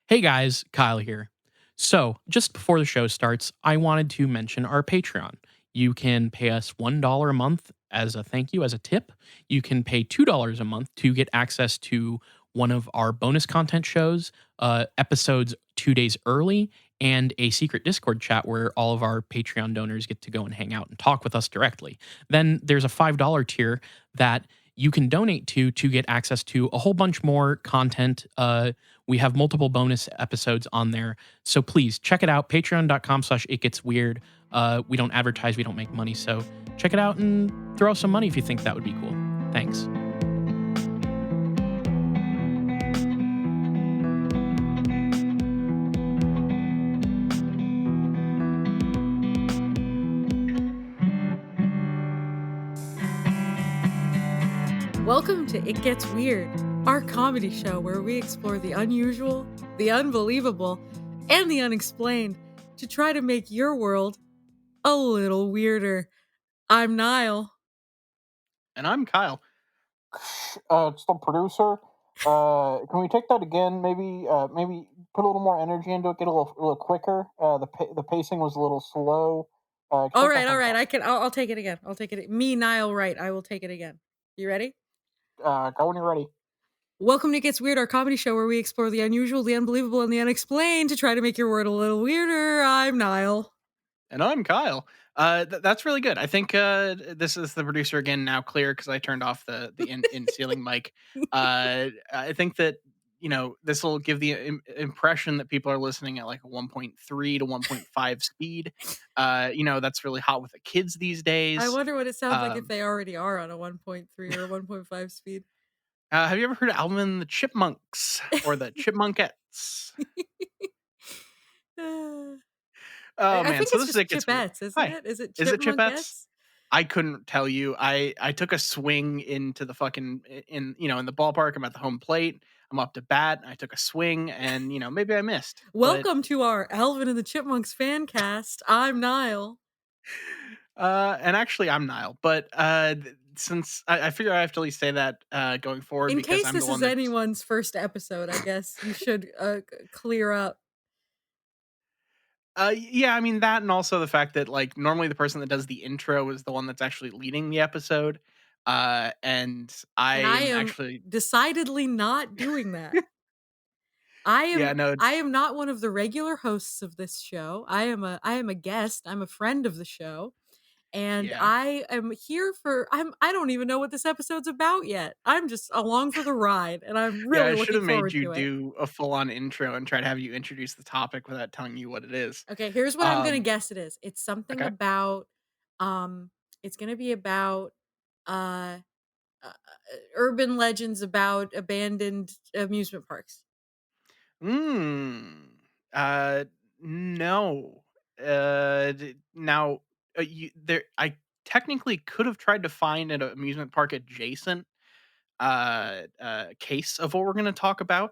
Hey guys, Kyle here. So, just before the show starts, I wanted to mention our Patreon. You can pay us $1 a month as a thank you, as a tip. You can pay $2 a month to get access to one of our bonus content shows, episodes 2 days early, and a secret Discord chat where all of our Patreon donors get to go and hang out and talk with us directly. Then there's a $5 tier that you can donate to get access to a whole bunch more content. We have multiple bonus episodes on there. So please check it out. Patreon.com/itgetsweird. We don't advertise, we don't make money. So check it out and throw some money if you think that would be cool. Thanks. Welcome to It Gets Weird, our comedy show where we explore the unusual, the unbelievable, and the unexplained to try to make your world a little weirder. I'm Nile. And I'm Kyle. It's the producer. Can we take that again? Maybe put a little more energy into it. Get a little quicker. The pacing was a little slow. All right. I'll take it again. I'll take it. Me, Nile, right. I will take it again. You ready? Go when you're ready. Welcome to It Gets Weird, our comedy show where we explore the unusual, the unbelievable, and the unexplained to try to make your world a little weirder. I'm Nile. And I'm Kyle. That's really good. I think this is the producer again now clear because I turned off the in ceiling mic. I think that this will give the impression that people are listening at like a 1.3 to 1.5 speed. That's really hot with the kids these days. I wonder what it sounds like if they already are on a 1.3 or 1.5 speed. Have you ever heard of Alvin and the Chipmunks or the Chipmunkettes? Oh I man, think so it's this is just it gets Chipettes, isn't Hi. it? Is it Is it Chipettes? Chipmunkettes? I couldn't tell you. I took a swing into the fucking in the ballpark. I'm at the home plate. I'm up to bat. I took a swing and maybe I missed. But Welcome to our Alvin and the Chipmunks fan cast. I'm Nile. and actually I'm Nile. But since I figure I have to at least say that going forward In because case I'm the this one is that's anyone's first episode, I guess you should clear up. Yeah, I mean that, and also the fact that like normally the person that does the intro is the one that's actually leading the episode, and And I I'm am actually decidedly not doing that. I yeah, am no, I am not one of the regular hosts of this show. I am a guest. I'm a friend of the show. And yeah, I am here for I don't even know what this episode's about yet. I'm just along for the ride and I'm yeah. really I should looking have made forward you to it. do a full on intro and try to have you introduce the topic without telling you what it is. Okay, here's what I'm going to Um, guess it is. It's something okay. about um it's going to be about uh, urban legends about abandoned amusement parks. Hmm. Uh, no. Now, you there. I technically could have tried to find an amusement park adjacent case of what we're going to talk about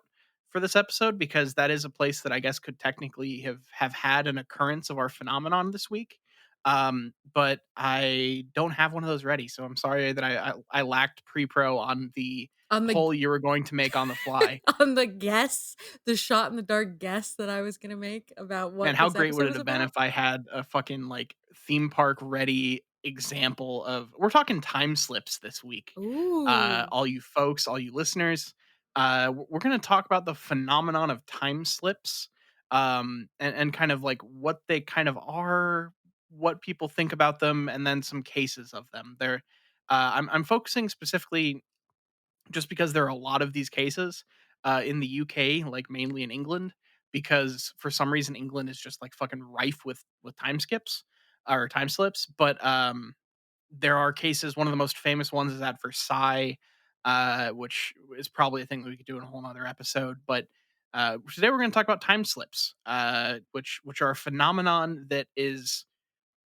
for this episode because that is a place that I guess could technically have had an occurrence of our phenomenon this week. But I don't have one of those ready, so I'm sorry that I lacked pre-pro on the On the poll you were going to make on the fly. on the guess, the shot in the dark guess that I was going to make about Man, what how this great would episode it was have been about. if I had a fucking like theme park ready example of we're talking time slips this week. Ooh. All you folks, all you listeners, we're going to talk about the phenomenon of time slips, and kind of like what they kind of are, what people think about them, and then some cases of them. I'm focusing specifically just because there are a lot of these cases in the UK, like mainly in England, because for some reason England is just like fucking rife with time skips or time slips. But there are cases. One of the most famous ones is at Versailles, which is probably a thing that we could do in a whole other episode. But today we're going to talk about time slips, which are a phenomenon that is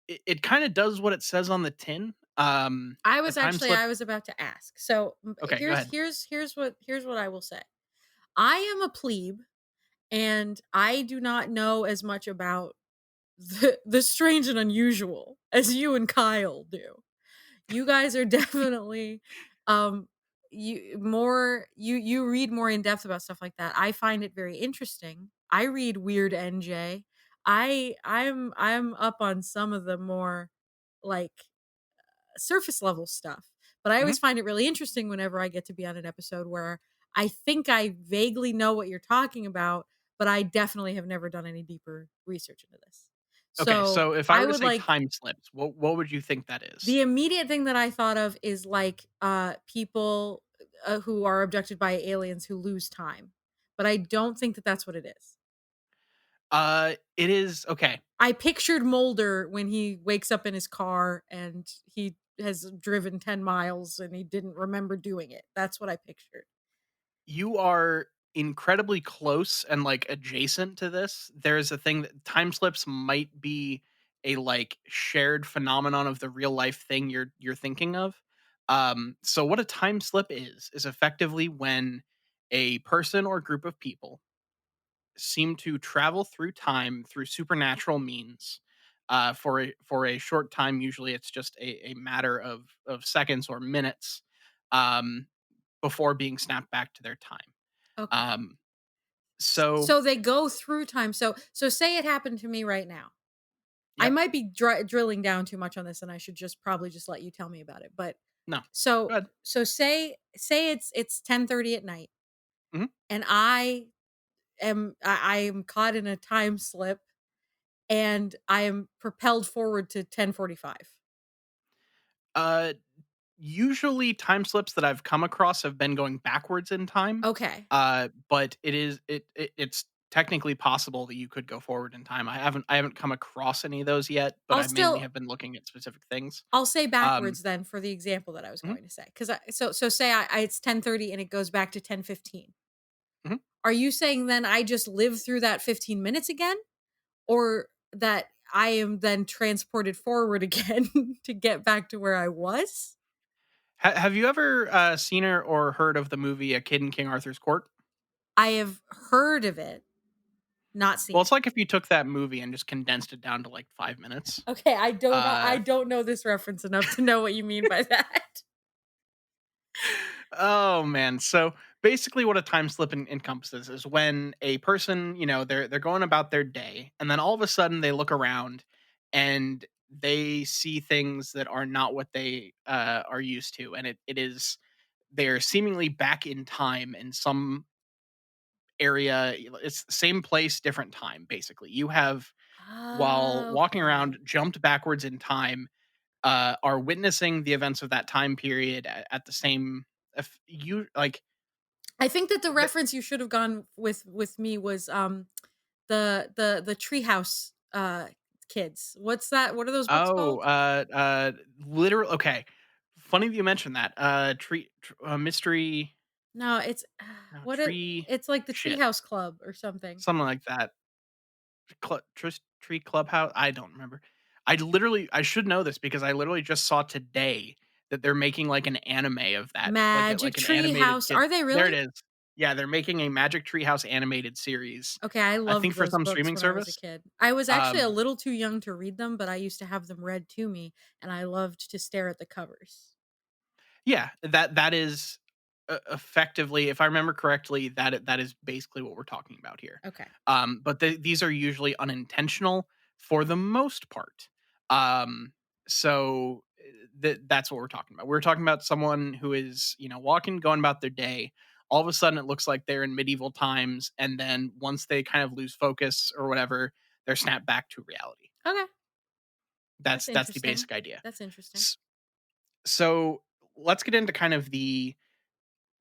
it kind of does what it says on the tin. A time slip. I was about to ask. So Okay, go ahead. here's what I will say. I am a plebe and I do not know as much about the strange and unusual as you and Kyle do. You guys are definitely um you read more in depth about stuff like that. I find it very interesting. I read Weird NJ. I'm up on some of the more like surface level stuff. But I Mhm. always find it really interesting whenever I get to be on an episode where I think I vaguely know what you're talking about, but I definitely have never done any deeper research into this. Okay, So so if I I were to would say like time slips, what would you think that is? the immediate thing that I thought of is like people who are abducted by aliens who lose time. But I don't think that that's what it is. It is okay. I pictured Mulder when he wakes up in his car and he has driven 10 miles and he didn't remember doing it. That's what I pictured. You are incredibly close and, like, adjacent to this. There's a thing that time slips might be a, like, shared phenomenon of the real life thing you're thinking of. So what a time slip is effectively when a person or group of people seem to travel through time through supernatural means, for a short time. Usually, it's just a matter of seconds or minutes, um, before being snapped back to their time. Okay. Um, so So they go through time. So say it happened to me right now. I yep. might be drilling down too much on this and I should just probably just let you tell me about it. But No. so Good. say it's 10:30 at night Mhm. and I am caught in a time slip and I am propelled forward to 10:45. Uh, Usually, time slips that I've come across have been going backwards in time, Okay. but it's technically possible that you could go forward in time. I haven't come across any of those yet, but I'll I mainly still have been looking at specific things. I'll say Um, backwards then for the example that I was mhm, going to say. Cuz so say it's 10:30 and it goes back to 10:15. mhm. Are you saying then I just live through that 15 minutes again or that I am then transported forward again to get back to where I was? Have you ever seen or heard of the movie A Kid in King Arthur's Court? I have heard of it, not Well, seen it's it. like if you took that movie and just condensed it down to like 5 minutes. Okay, I Uh, don't know this reference enough to know what you mean by that. Oh man. So basically what a time slip encompasses is when a person, they're going about their day and then all of a sudden they look around and they see things that are not what they are used to, and it is they're seemingly back in time in some area. It's the same place, different time. Basically, you have, while walking around, Okay. jumped backwards in time, are witnessing the events of that time period at the same, if you like I think that the the reference you should have gone with me was the treehouse kids. What's that? What are those books oh, called? literal okay. Funny that you mentioned that. Mystery, No, it's no, what tree, it's like the shit, treehouse club or something. something like that. Tree Clubhouse. I don't remember. I should know this because I literally just saw today that they're making like an anime of that, Magic like an animated Treehouse. kid. Are they There it really? is. Yeah, they're making a Magic Treehouse animated series. Okay, I I loved think for those some books streaming when I was a service. kid. I was actually a Um, little too young to read them, but I used to have them read to me, and I loved to stare at the covers. Yeah, that is effectively, if I remember correctly, that is basically what we're talking about here. Okay. But these are usually unintentional for the most part. Um, so that's what we're talking about. We're talking about someone who is, walking, going about their day. All of a sudden, it looks like they're in medieval times, and then once they kind of lose focus or whatever, they're snapped back to reality. Okay. That's That's the interesting. basic idea. That's interesting. S- So let's get into kind of the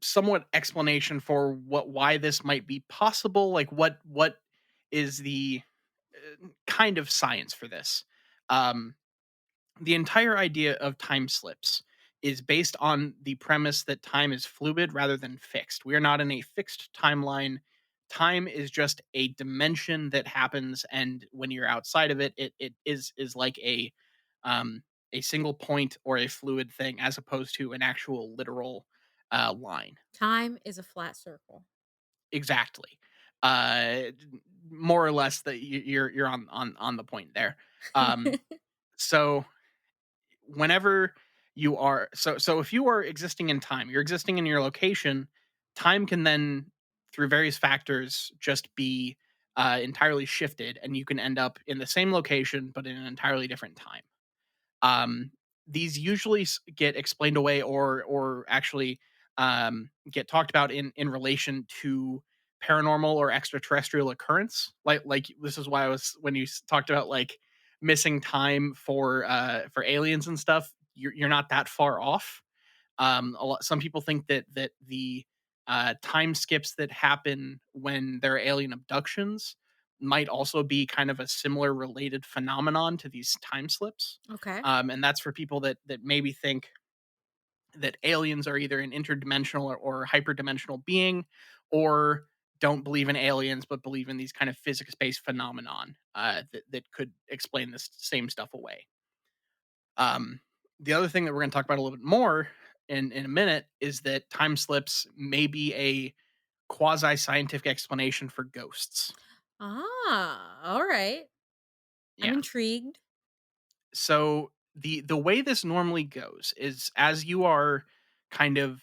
somewhat explanation for why this might be possible. Like what is the kind of science for this. um the entire idea of time slips is based on the premise that time is fluid rather than fixed. We are not in a fixed timeline. Time is just a dimension that happens, and when you're outside of it, it is like um a single point or a fluid thing, as opposed to an actual literal line. Time is a flat circle. Exactly. More or less that you're on the point there. Um, so whenever you are so if you are existing in time, you're existing in your location, time can then, through various factors, just be entirely shifted, and you can end up in the same location but in an entirely different time. Um, these usually get explained away or actually get talked about in relation to paranormal or extraterrestrial occurrence. Like this is why I was when you talked about like missing time for aliens and stuff. You're not that far off. Some people think that the time skips that happen when there are alien abductions might also be kind of a similar related phenomenon to these time slips. Okay. And that's for people that maybe think that aliens are either an interdimensional or hyperdimensional being, or don't believe in aliens but believe in these kind of physics-based phenomenon that could explain this same stuff away. Um, the other thing that we're going to talk about a little bit more in a minute is that time slips may be a quasi scientific explanation for ghosts. Ah, all right. I'm Yeah. intrigued. So the way this normally goes is as you are kind of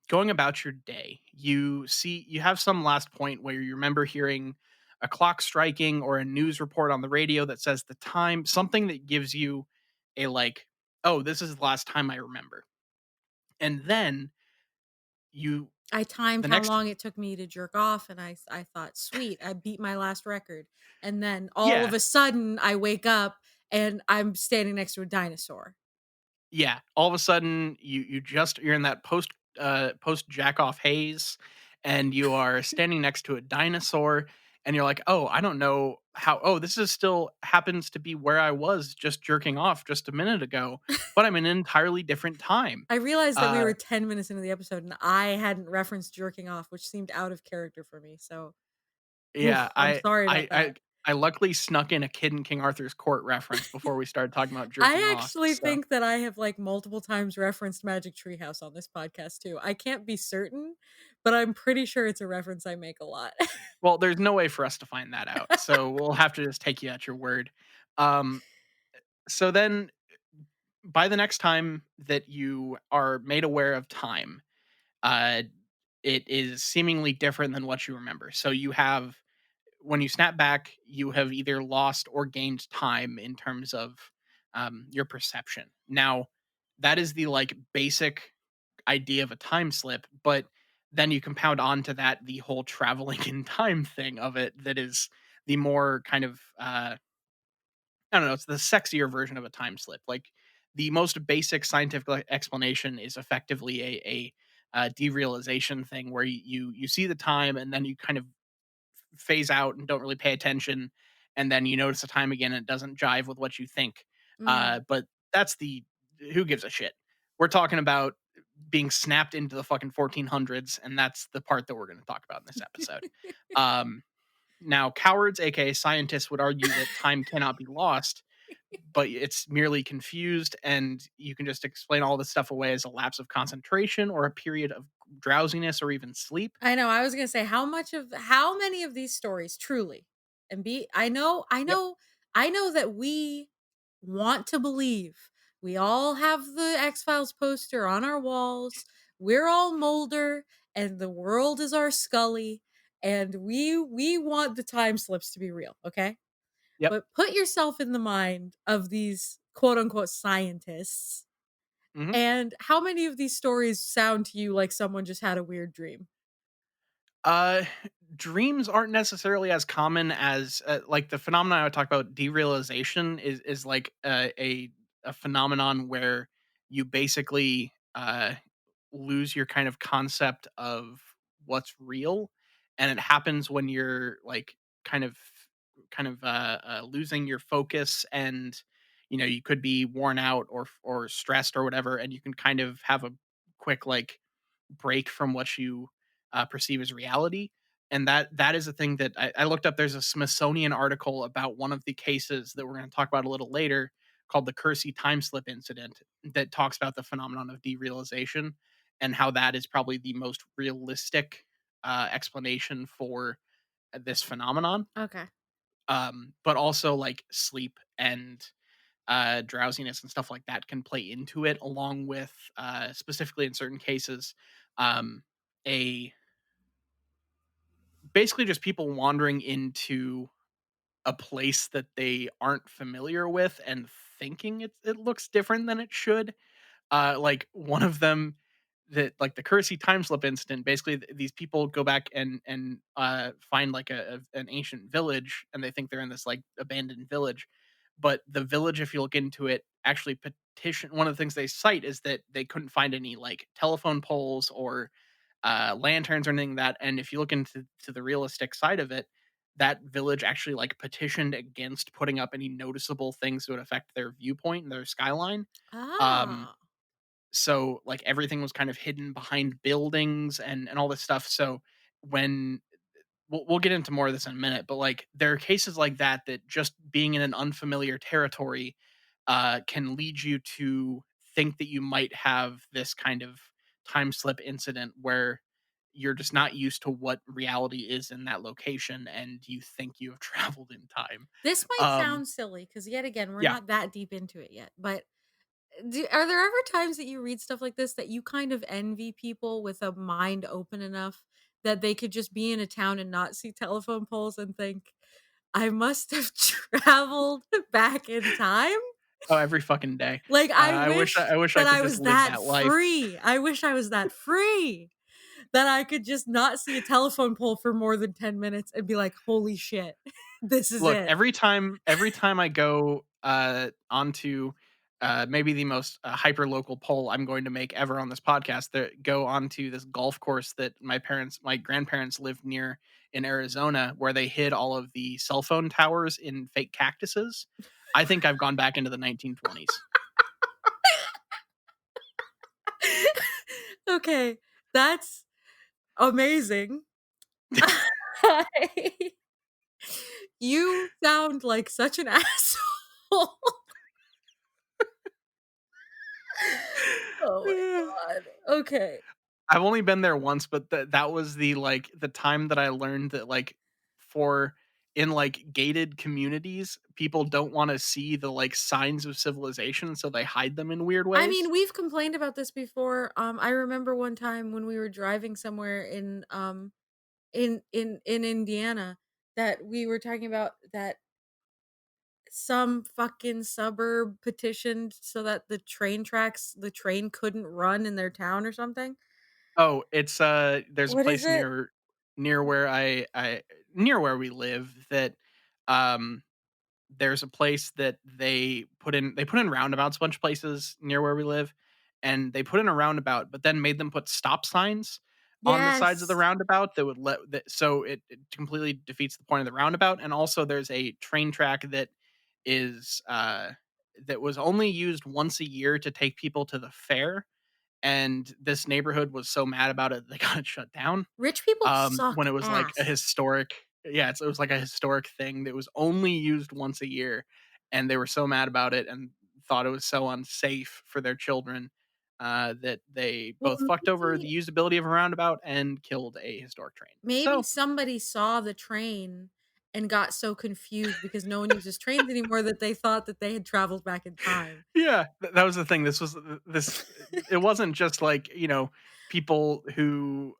going about your day, you have some last point where you remember hearing a clock striking or a news report on the radio that says the time, something that gives you a like, oh, this is the last time I remember. And then you I timed the how next long it took me to jerk off, and I thought, "Sweet, I beat my last record." And then all of yeah, a sudden, I wake up and I'm standing next to a dinosaur. yeah, all of a sudden you're in that post jack off haze, and you are standing next to a dinosaur, and you're like, "Oh, I don't know how, oh, this is still happens to be where I was just jerking off just a minute ago, but I'm in an entirely different time." I realized that we Uh, were 10 minutes into the episode, and I hadn't referenced jerking off, which seemed out of character for me, so, yeah, oof, I'm sorry I about that. I I luckily snuck in a Kid in King Arthur's Court reference before we started talking about jerking I off, actually so think that I have, like, multiple times referenced Magic Treehouse on this podcast too. I can't be certain, but I'm pretty sure it's a reference I make a lot. well, there's no way for us to find that out, so we'll have to just take you at your word. Um, so then by the next time that you are made aware of time, uh, it is seemingly different than what you remember. So you have, when you snap back, you have either lost or gained time in terms of your perception. Now, that is the like basic idea of a time slip, but then you compound onto that the whole traveling in time thing of it that is the more kind of I don't know, it's the sexier version of a time slip. Like the most basic scientific explanation is effectively a derealization thing where you see the time and then you kind of phase out and don't really pay attention, and then you notice the time again and it doesn't jive with what you think. Mm. But that's the who gives a shit. We're talking about being snapped into the fucking 1400s, and that's the part that we're going to talk about in this episode. Um, Now, cowards, aka scientists, would argue that time cannot be lost, but it's merely confused, and you can just explain all this stuff away as a lapse of concentration or a period of drowsiness or even sleep. I know, I was gonna say how many of these stories truly and be Yep. I know that we want to believe. We all have the X-Files poster on our walls. We're all Mulder and the world is our Scully, and we want the time slips to be real, okay? Yep. But put yourself in the mind of these quote unquote scientists, Mhm. and how many of these stories sound to you like someone just had a weird dream? Uh, Dreams aren't necessarily as common as like the phenomenon I talk about. Derealization is like a phenomenon where you basically lose your kind of concept of what's real, and it happens when you're like kind of losing your focus, and you could be worn out or stressed or whatever, and you can kind of have a quick like break from what you perceive as reality. And that is a thing that I looked up. There's a Smithsonian article about one of the cases that we're going to talk about a little later, called the Kersey time slip incident, that talks about the phenomenon of derealization and how that is probably the most realistic explanation for this phenomenon. Okay. But also like sleep and drowsiness and stuff like that can play into it, along with specifically in certain cases, um, a basically just people wandering into a place that they aren't familiar with and thinking it looks different than it should. Like one of them that like the Kersey time slip incident, basically these people go back and find like an ancient village and they think they're in this like abandoned village. But the village, if you look into it, actually petition one of the things they cite is that they couldn't find any like telephone poles or lanterns or anything like that. And if you look into the realistic side of it, that village actually like petitioned against putting up any noticeable things that would affect their viewpoint and their skyline. Um, Ah. so like everything was kind of hidden behind buildings and all this stuff. So when we'll get into more of this in a minute, but like there are cases like that that just being in an unfamiliar territory can lead you to think that you might have this kind of time slip incident where you're just not used to what reality is in that location and you think you have traveled in time. This might Um, sound silly because yet again, we're yeah. not that deep into it yet, but are there ever times that you read stuff like this that you kind of envy people with a mind open enough that they could just be in a town and not see telephone poles and think, "I must have traveled back in time?" Oh, every fucking day. Like, I wish I that could I just was live that that life. free. I wish I was that free that I could just not see a telephone pole for more than 10 minutes and be like, "Holy shit. This is Look, it." every time I go, onto, maybe the most, hyper local poll I'm going to make ever on this podcast, that go onto this golf course that my grandparents lived near in Arizona, where they hid all of the cell phone towers in fake cactuses. I think I've gone back into the 1920s. Okay, that's amazing. I You sound like such an asshole. Oh my god. Okay. I've only been there once, but that was the, like, the time that I learned that, like, for in, like, gated communities, people don't wanna see the, like, signs of civilization, so they hide them in weird I ways. mean, we've complained about this before. I remember one time when we were driving somewhere in Indiana that we were talking about that some fucking suburb petitioned so that the train couldn't run in their town or something. Oh, it's, there's a What is place it? near where I near where we live that, um there's a place that they put in roundabouts a bunch of places near where we live, and they put in a roundabout, but then made them put stop signs on the sides of the Yes. roundabout that would let that so it completely defeats the point of the roundabout, and also there's a train track that is, that was only used once a year to take people to the fair, and this neighborhood was so mad about it, they got it shut down. Rich people When suck it was like a ass. historic yeah, it was like a historic thing that was only used once a year, and they were so mad about it and thought it was so unsafe for their children, that they Well, both fucked over maybe the usability of a roundabout and killed a historic train. maybe So, somebody saw the train and got so confused because no one uses trains anymore that they thought that they had traveled back in time. yeah, that was the thing. This was this it wasn't just like, people who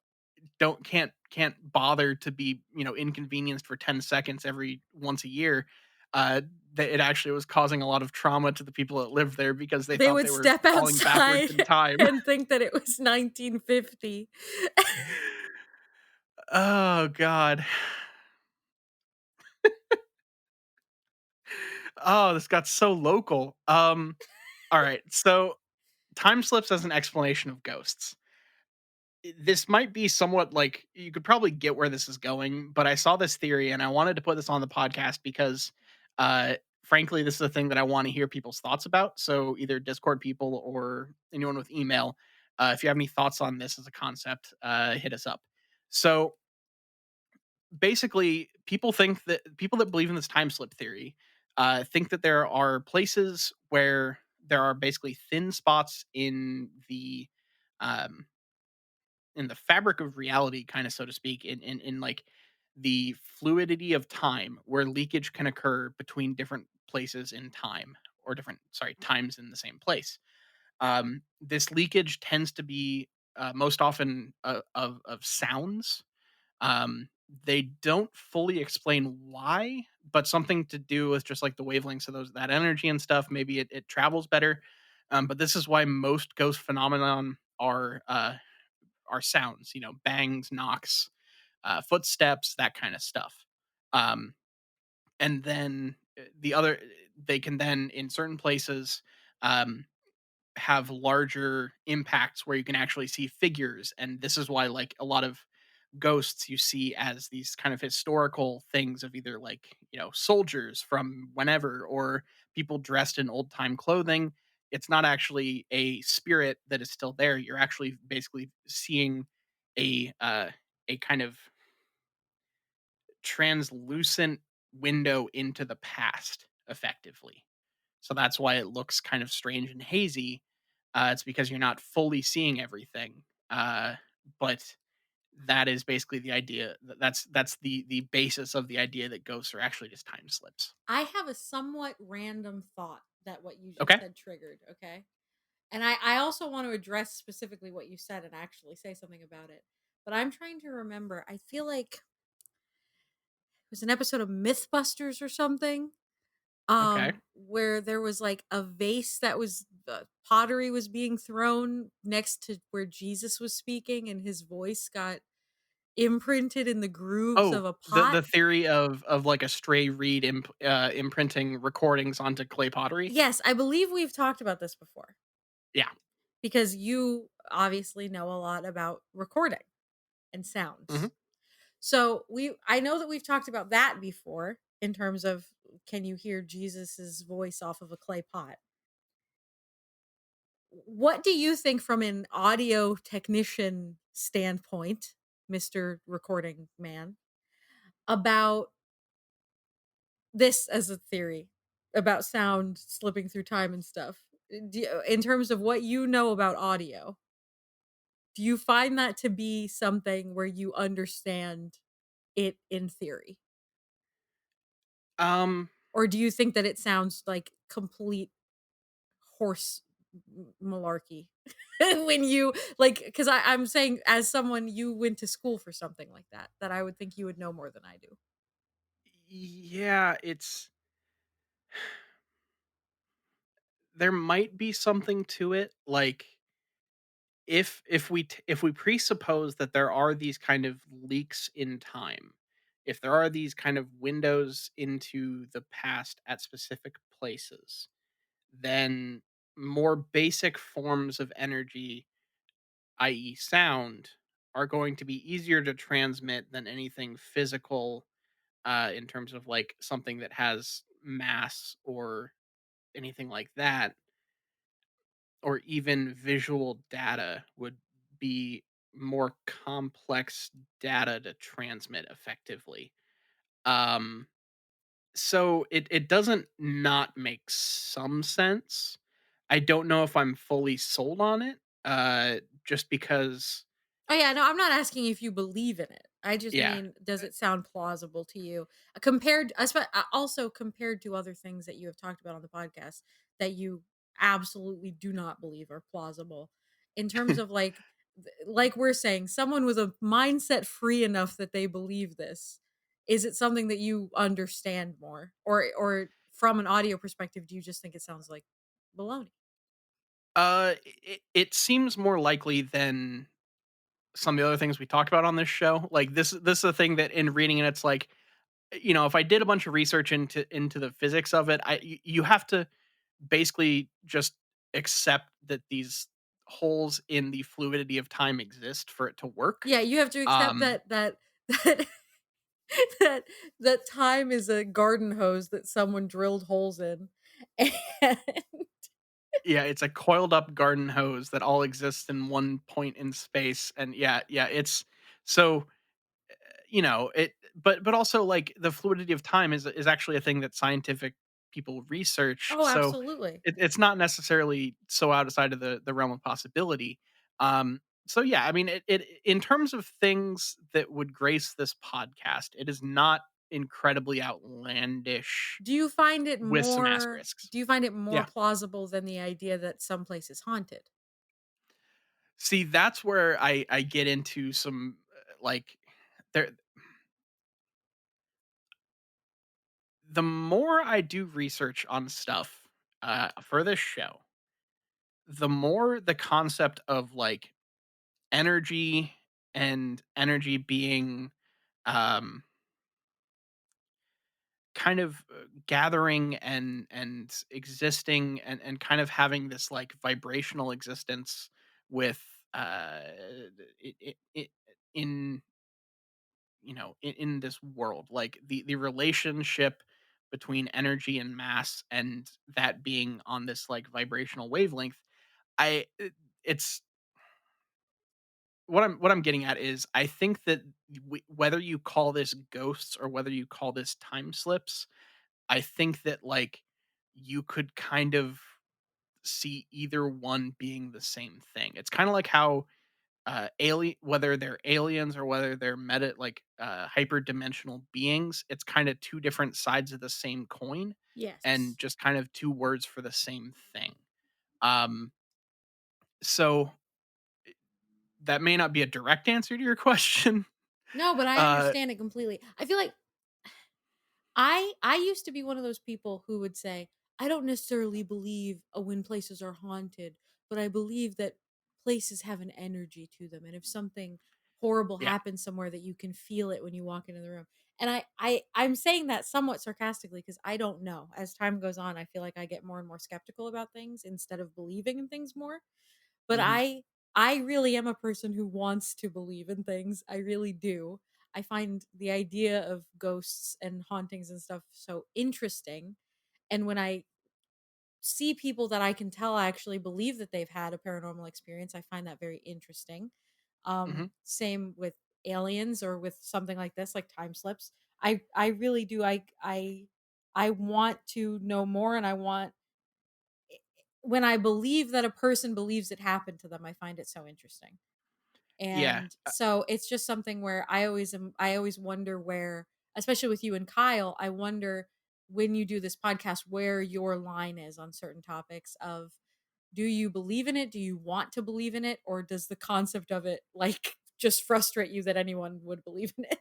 can't bother to be, inconvenienced for 10 seconds every once a year. That it actually was causing a lot of trauma to the people that lived there because they They thought would they were step falling backwards in outside time. and think that it was 1950. Oh god. Oh, this got so local. All right. So time slips as an explanation of ghosts. This might be somewhat like you could probably get where this is going, but I saw this theory and I wanted to put this on the podcast because frankly, this is a thing that I want to hear people's thoughts about. So either Discord people or anyone with email, if you have any thoughts on this as a concept, hit us up. So basically, people that believe in this time slip theory think that there are places where there are basically thin spots um, in the fabric of reality, kind of so to speak, in like the fluidity of time where leakage can occur between different places in time. or different, sorry, times in the same place. This leakage tends to be most often of sounds. um, they don't fully explain why, but something to do with just like the wavelengths of those that energy and stuff. Maybe it travels better. But this is why most ghost phenomenon are sounds. You know, bangs, knocks, footsteps, that kind of stuff. Um, and then the other, they can then in certain places um, have larger impacts where you can actually see figures. And this is why like a lot of ghosts you see as these kind of historical things of either like, you know, soldiers from whenever or people dressed in old time clothing. It's not actually a spirit that is still there. You're actually basically seeing a kind of translucent window into the past effectively. So that's why it looks kind of strange and hazy. It's because you're not fully seeing everything. But that is basically the idea. That's the basis of the idea that ghosts are actually just time slips. I have a somewhat random thought that what you just Okay. said triggered, okay? And I also want to address specifically what you said and actually say something about it. But I'm trying to remember. I feel like it was an episode of Mythbusters or something, Okay. where there was like a vase that was pottery was being thrown next to where Jesus was speaking, and his voice got imprinted in the grooves Oh, of a the pot. theory of like a stray reed imprinting recordings onto clay pottery. Yes, I believe we've talked about this before Yeah. because you obviously know a lot about recording and Hmm. sounds. So I know that we've talked about that before in terms of can you hear Jesus's voice off of a clay pot? What do you think from an audio technician standpoint, Mr. Recording Man, about this as a theory about sound slipping through time and stuff? In terms of what you know about audio, do you find that to be something where you understand it in theory? Um. Or do you think that it sounds like complete horse malarkey when you like? Because I'm saying as someone you went to school for something like that, that I would think you would know more than I do. Yeah. It's there might be something to it. Like if we presuppose that there are these kind of leaks in time, if there are these kind of windows into the past at specific places, then more basic forms of energy, i.e., sound, are going to be easier to transmit than anything physical, in terms of like something that has mass or anything like that, or even visual data would be more complex data to transmit effectively. Um, so it doesn't not make some sense. I don't know if I'm fully sold on it, just because Oh yeah, no, I'm not asking if you believe in it. I just yeah. mean, does it sound plausible to you compared, also compared to other things that you have talked about on the podcast that you absolutely do not believe are plausible in terms of like, like we're saying, someone with a mindset free enough that they believe this. Is it something that you understand more, or from an audio perspective, do you just think it sounds like baloney? It seems more likely than some of the other things we talked about on this show. Like this is a thing that in reading it, it's like, you know, if I did a bunch of research into the physics of it, you have to basically just accept that these holes in the fluidity of time exist for it to work. Yeah, you have to accept Um, that that that that time is a garden hose that someone drilled holes in. And yeah, it's a coiled up garden hose that all exists in one point in space, and yeah, it's so you know it. But also like the fluidity of time is actually a thing that scientific people research. oh, So absolutely. it's not necessarily so outside of the realm of possibility. So yeah, I mean, it in terms of things that would grace this podcast, it is not incredibly outlandish Do you find it with some more asterisks. do you find it more Yeah. plausible than the idea that some place is haunted? See, that's where I get into some like there the more I do research on stuff for this show, the more the concept of like energy and energy being um kind of gathering and existing and kind of having this like vibrational existence with it in in this world, like the relationship between energy and mass and that being on this like vibrational wavelength. It's what I'm getting at is I think that whether you call this ghosts or whether you call this time slips, I think that like you could kind of see either one being the same thing. It's kind of like how alien, whether they're aliens or whether they're meta like hyperdimensional beings, it's kind of two different sides of the same coin and Yes. just kind of two words for the same thing. Um so that may not be a direct answer to your question. No, but I uh understand it completely. I feel like I used to be one of those people who would say, "I don't necessarily believe when places are haunted, but I believe that places have an energy to them, and if something horrible yeah. happens somewhere, that you can feel it when you walk into the room." And I'm saying that somewhat sarcastically because I don't know. As time goes on, I feel like I get more and more skeptical about things instead of believing in things more. But Mhm. I really am a person who wants to believe in things. I really do. I find the idea of ghosts and hauntings and stuff so interesting. And when I see people that I can tell actually believe that they've had a paranormal experience, I find that very interesting. Mhm. Same with aliens or with something like this, like time slips. I really do. I want to know more, and I want when I believe that a person believes it happened to them, I find it so interesting. Yeah. And so it's just something where I always wonder where, especially with you and Kyle, I wonder when you do this podcast where your line is on certain topics of do you believe in it? Do you want to believe in it? Or does the concept of it like just frustrate you that anyone would believe in it?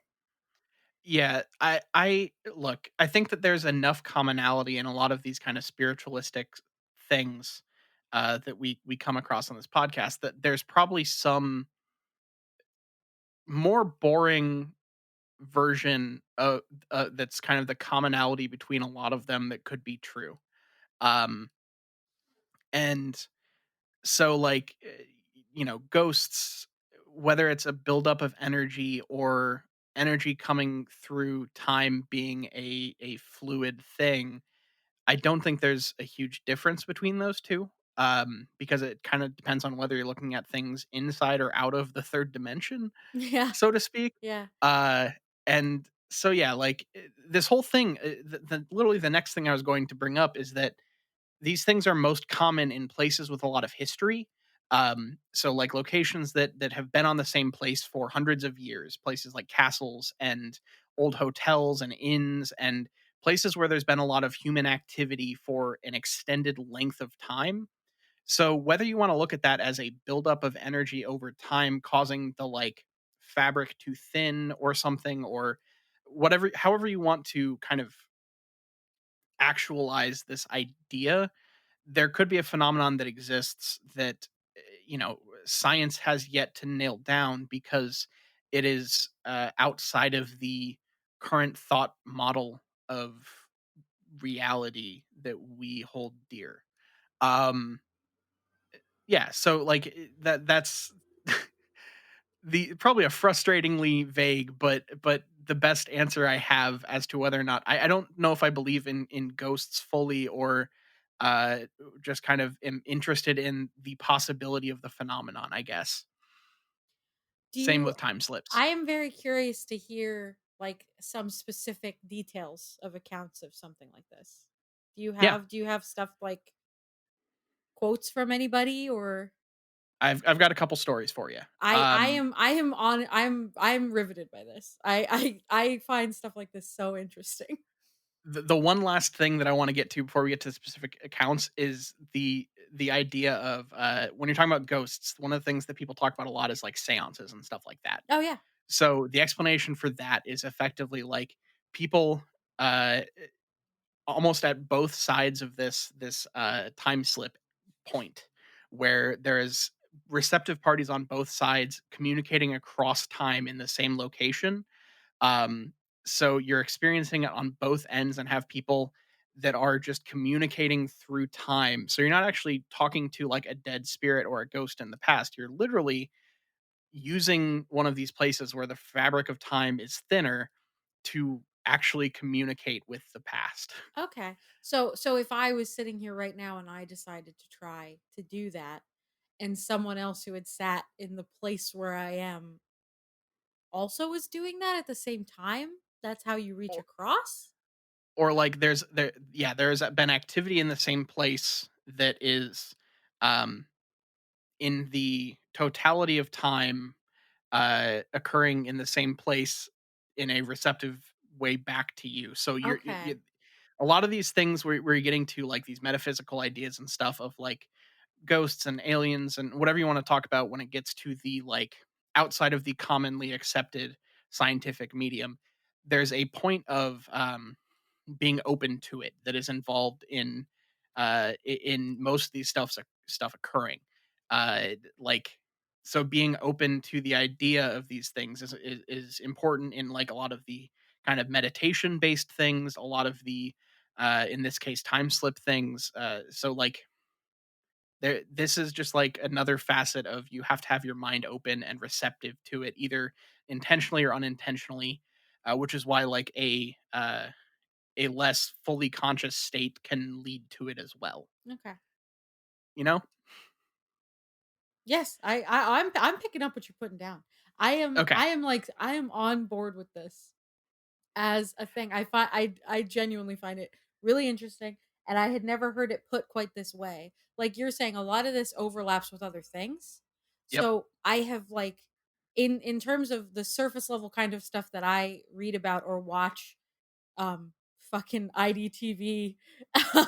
Yeah, I look, I think that there's enough commonality in a lot of these kind of spiritualistic things that we come across on this podcast that there's probably some more boring version of that's kind of the commonality between a lot of them that could be true. Um and so like ghosts, whether it's a buildup of energy or energy coming through time being a fluid thing, I don't think there's a huge difference between those two, because it kind of depends on whether you're looking at things inside or out of the third dimension, Yeah. so to speak. Yeah. Uh, and so yeah, like this whole thing, literally the next thing I was going to bring up is that these things are most common in places with a lot of history. So like locations that have been on the same place for hundreds of years, places like castles and old hotels and inns and places where there's been a lot of human activity for an extended length of time. So whether you want to look at that as a buildup of energy over time causing the like fabric to thin or something, or whatever, however you want to kind of actualize this idea, there could be a phenomenon that exists that science has yet to nail down because it is outside of the current thought model of reality that we hold dear. um yeah, so like that's the probably a frustratingly vague but the best answer I have as to whether or not I don't know if I believe in ghosts fully or uh just kind of am interested in the possibility of the phenomenon, I guess. Do Same you with time slips. I am very curious to hear like some specific details of accounts of something like this. Yeah. Do you have stuff like quotes from anybody or I've got a couple stories for you. I'm riveted by this. I find stuff like this so interesting. The one last thing that I want to get to before we get to specific accounts is the idea of when you're talking about ghosts. One of the things that people talk about a lot is like seances and stuff like that. Oh yeah. So the explanation for that is effectively like people uh, almost at both sides of this time slip point where there is receptive parties on both sides communicating across time in the same location. um, so you're experiencing it on both ends and have people that are just communicating through time. So you're not actually talking to like a dead spirit or a ghost in the past. You're literally using one of these places where the fabric of time is thinner to actually communicate with the past. Okay. So if I was sitting here right now and I decided to try to do that, and someone else who had sat in the place where I am also was doing that at the same time, that's how you reach Or, across? or like there's been activity in the same place that is um in the totality of time occurring in the same place in a receptive way back to you. So Okay. a lot of these things where you're getting to like these metaphysical ideas and stuff of like ghosts and aliens and whatever you want to talk about when it gets to the like outside of the commonly accepted scientific medium. There's a point of being open to it that is involved in in most of these stuff occurring like so being open to the idea of these things is important in like a lot of the kind of meditation based things, a lot of the in this case time slip things. So like there this is just like another facet of you have to have your mind open and receptive to it either intentionally or unintentionally, which is why like a less fully conscious state can lead to it as well, Okay. you know? Yes, I'm picking up what you're putting down. Okay. I am on board with this as a thing. I genuinely find it really interesting, and I had never heard it put quite this way. Like you're saying, a lot of this overlaps with other things. Yep. So I have like in terms of the surface level kind of stuff that I read about or watch fucking IDTV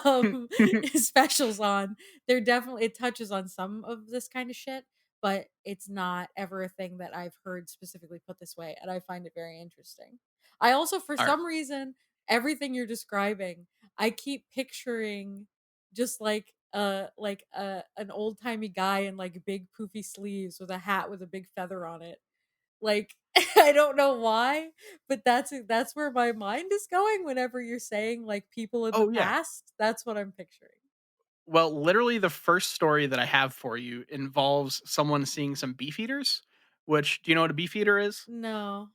um specials on, there definitely it touches on some of this kind of shit, but it's not ever a thing that I've heard specifically put this way, and I find it very interesting. I also for Alright. some reason everything you're describing, I keep picturing just like a an old-timey guy in like big poofy sleeves with a hat with a big feather on it. Like, I don't know why, but that's where my mind is going whenever you're saying, like, people in the Oh, yeah. past, that's what I'm picturing. Well, literally the first story that I have for you involves someone seeing some beefeaters, which do you know what a beefeater is? No.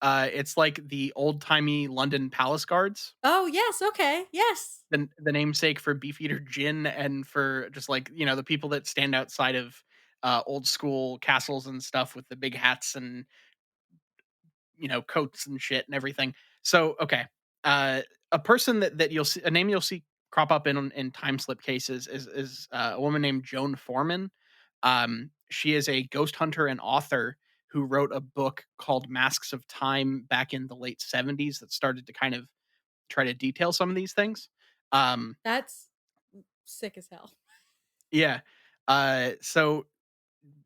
It's like the old-timey London palace guards, Oh, yes, okay, yes. the namesake for beefeater gin and for just like, you know, the people that stand outside of, old school castles and stuff with the big hats and you know, coats and shit and everything. So, okay, a person that you'll see, a name you'll see crop up in time slip cases is a woman named Joan Foreman. She is a ghost hunter and author who wrote a book called Masks of Time back in the late 70s that started to kind of try to detail some of these things. Um, That's sick as hell. yeah. So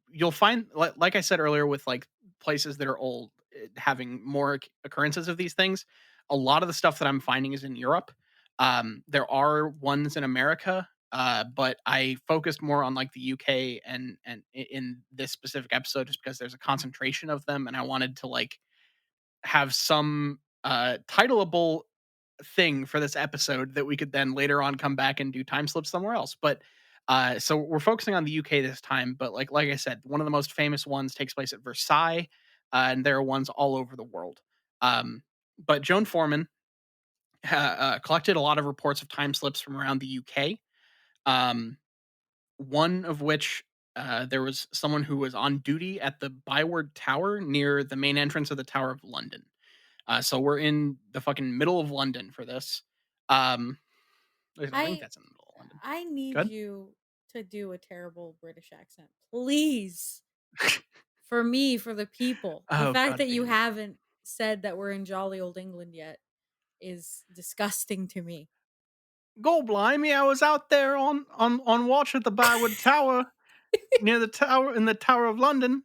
you'll find like I said earlier with like places that are old having more occurrences of these things. A lot of the stuff that I'm finding is in Europe. There are ones in America, but I focused more on like the UK in this specific episode just because there's a concentration of them, and I wanted to like have some titleable thing for this episode that we could then later on come back and do time slips somewhere else. But so we're focusing on the UK this time, but like I said, one of the most famous ones takes place at Versailles, and there are ones all over the world. Um, but Joan Foreman collected a lot of reports of time slips from around the UK. One of which there was someone who was on duty at the Byward Tower near the main entrance of the Tower of London. So we're in the fucking middle of London for this. Um, I think I that's in the middle of London. I need Good. you to do a terrible British accent. Please. For me, for the people. The Oh, fact god that you damn it. haven't said that we're in jolly old England yet is disgusting to me. Go blimey, I was out there on watch at the Bywood Tower, near the tower in the Tower of London,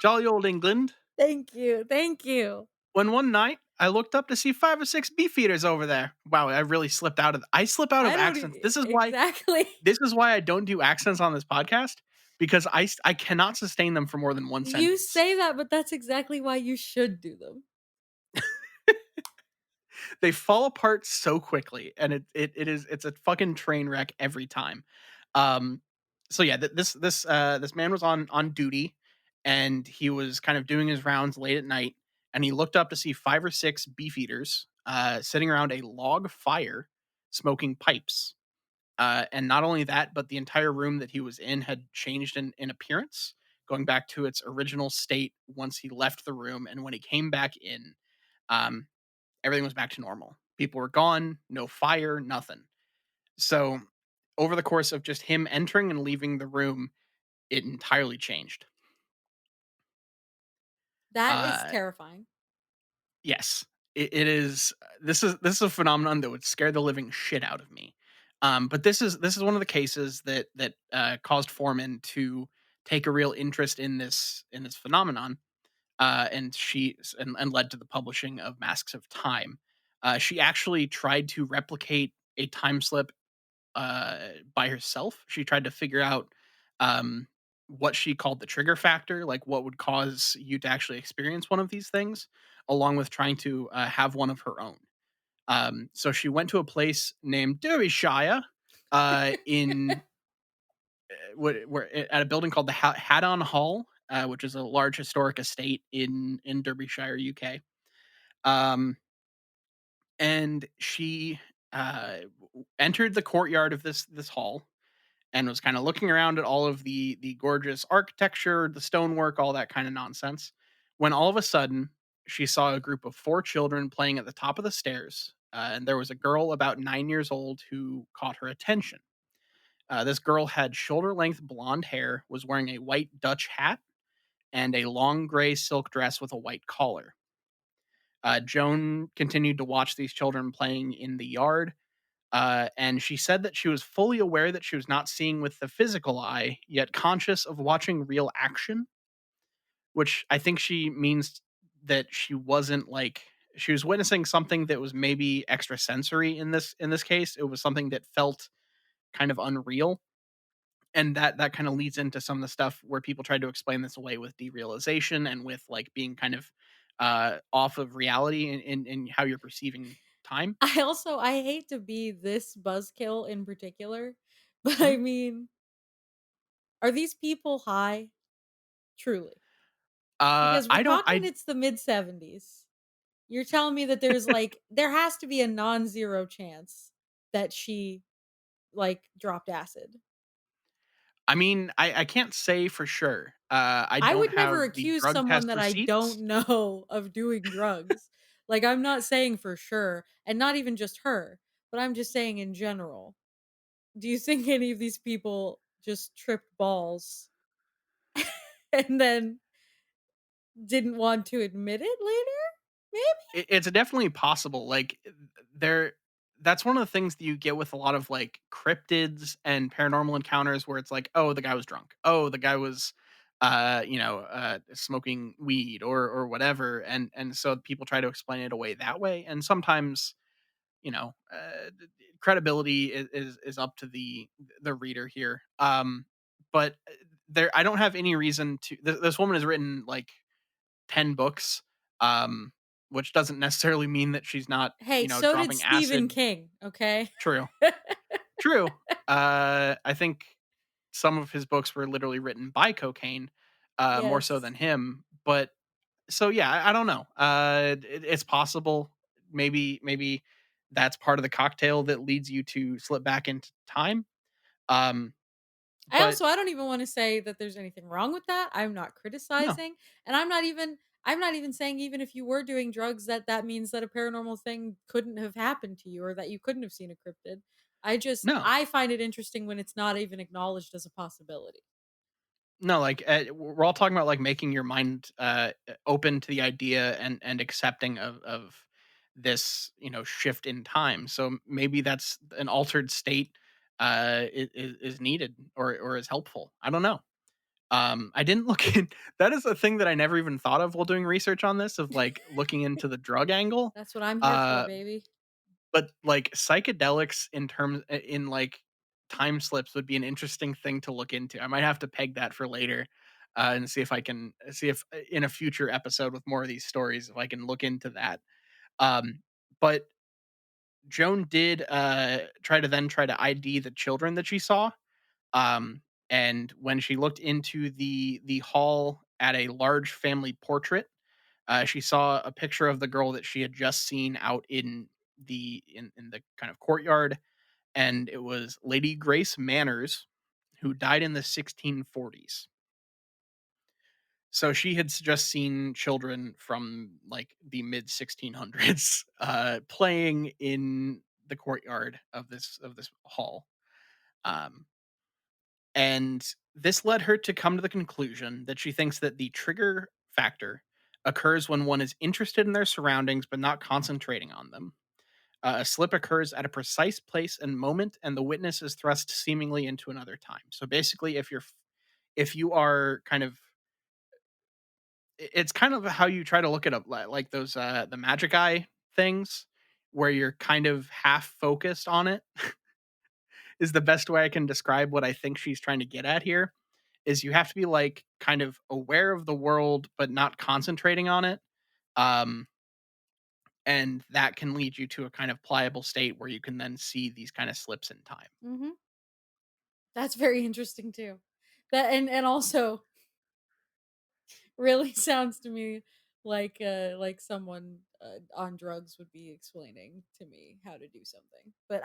jolly old England, Thank you. Thank you. when one night I looked up to see 5 or 6 beefeaters over there. Wow, I really slipped out of I slip out of I don't accents. e exactly. This is why I don't do accents on this podcast, because I cannot sustain them for more than 1 You sentence. say that, but that's exactly why you should do them. They fall apart so quickly, and it's a fucking train wreck every time. Um, so yeah, this man was on duty, and he was kind of doing his rounds late at night, and he looked up to see 5 or 6 beefeaters sitting around a log fire, smoking pipes. And not only that, but the entire room that he was in had changed in appearance, going back to its original state once he left the room, and when he came back in, um, everything was back to normal. People were gone, no fire, nothing. So, over the course of just him entering and leaving the room, it entirely changed. That is Uh, terrifying. yes, it is. This is a phenomenon that would scare the living shit out of me. But this is one of the cases that caused Foreman to take a real interest in this phenomenon, and led to the publishing of Masks of Time. She actually tried to replicate a time slip by herself. She tried to figure out um, what she called the trigger factor, like what would cause you to actually experience one of these things, along with trying to have one of her own. So she went to a place named Derbyshire in at a building called the Haddon Hall, which is a large historic estate in Derbyshire, UK. Um, and she entered the courtyard of this hall and was kind of looking around at all of the gorgeous architecture, the stonework, all that kind of nonsense. When all of a sudden she saw a group of 4 children playing at the top of the stairs, and there was a girl about 9 years old who caught her attention. This girl had shoulder length blonde hair, was wearing a white Dutch hat, and a long gray silk dress with a white collar. Joan continued to watch these children playing in the yard, and she said that she was fully aware that she was not seeing with the physical eye, yet conscious of watching real action, which I think she means that she wasn't like she was witnessing something that was maybe extrasensory in this case. It was something that felt kind of unreal. And that kind of leads into some of the stuff where people tried to explain this away with derealization and with like being kind of off of reality in how you're perceiving time. I hate to be this buzzkill in particular, but I Mhm. mean, are these people high? Truly. Because we're I don't talking it's the mid 70s. You're telling me that there's like there has to be a non-zero chance that she like dropped acid. I mean, I can't say for sure. I I don't would never have the accuse drug someone test that I receipts. don't know of doing drugs. Like I'm not saying for sure, and not even just her, but I'm just saying in general. Do you think any of these people just tripped balls and then didn't want to admit it later? Maybe? It's definitely possible. Like there, that's one of the things that you get with a lot of like cryptids and paranormal encounters, where it's like, oh, the guy was drunk. Oh, the guy was, smoking weed or whatever, and so people try to explain it away that way. And sometimes, credibility is up to the reader here. But there, I don't have any reason to. This woman has written like 10 books, um, which doesn't necessarily mean that she's not, Hey, so did dropping Stephen acid. King, okay? True. True. I think some of his books were literally written by cocaine, more so Yes. than him. But so yeah, I don't know. It's possible. Maybe that's part of the cocktail that leads you to slip back into time. Um, but I don't even wanna say that there's anything wrong with that, I'm not no, criticizing, and I'm not even saying even if you were doing drugs that that means that a paranormal thing couldn't have happened to you or that you couldn't have seen a cryptid. No. I find it interesting when it's not even acknowledged as a possibility. No, like, we're all talking about, like, making your mind, open to the idea and accepting of this, shift in time. So maybe that's an altered state, is needed or is helpful. I don't know. I didn't look in that is a thing that I never even thought of while doing research on this, of, like, looking into the drug angle. That's what I'm here for, Uh baby. But, like, psychedelics in, like, time slips would be an interesting thing to look into. I might have to peg that for later, and see if I can see if, in a future episode with more of these stories, if I can look into that. But Joan did, try to ID the children that she saw, and when she looked into the hall at a large family portrait, she saw a picture of the girl that she had just seen out in the kind of courtyard, and it was Lady Grace Manners, who died in the 1640s. So she had just seen children from like the mid 1600s playing in the courtyard of this hall. Um, and this led her to come to the conclusion that she thinks that the trigger factor occurs when one is interested in their surroundings but not concentrating on them. A slip occurs at a precise place and moment, and the witness is thrust seemingly into another time. So basically, if you are kind of, it's kind of how you try to look at like those the magic eye things, where you're kind of half focused on it, is the best way I can describe what I think she's trying to get at here. Is you have to be like kind of aware of the world but not concentrating on it. Um, and that can lead you to a kind of pliable state where you can then see these kind of slips in time. Mhm. That's very interesting too. That and also really sounds to me like someone on drugs would be explaining to me how to do something. But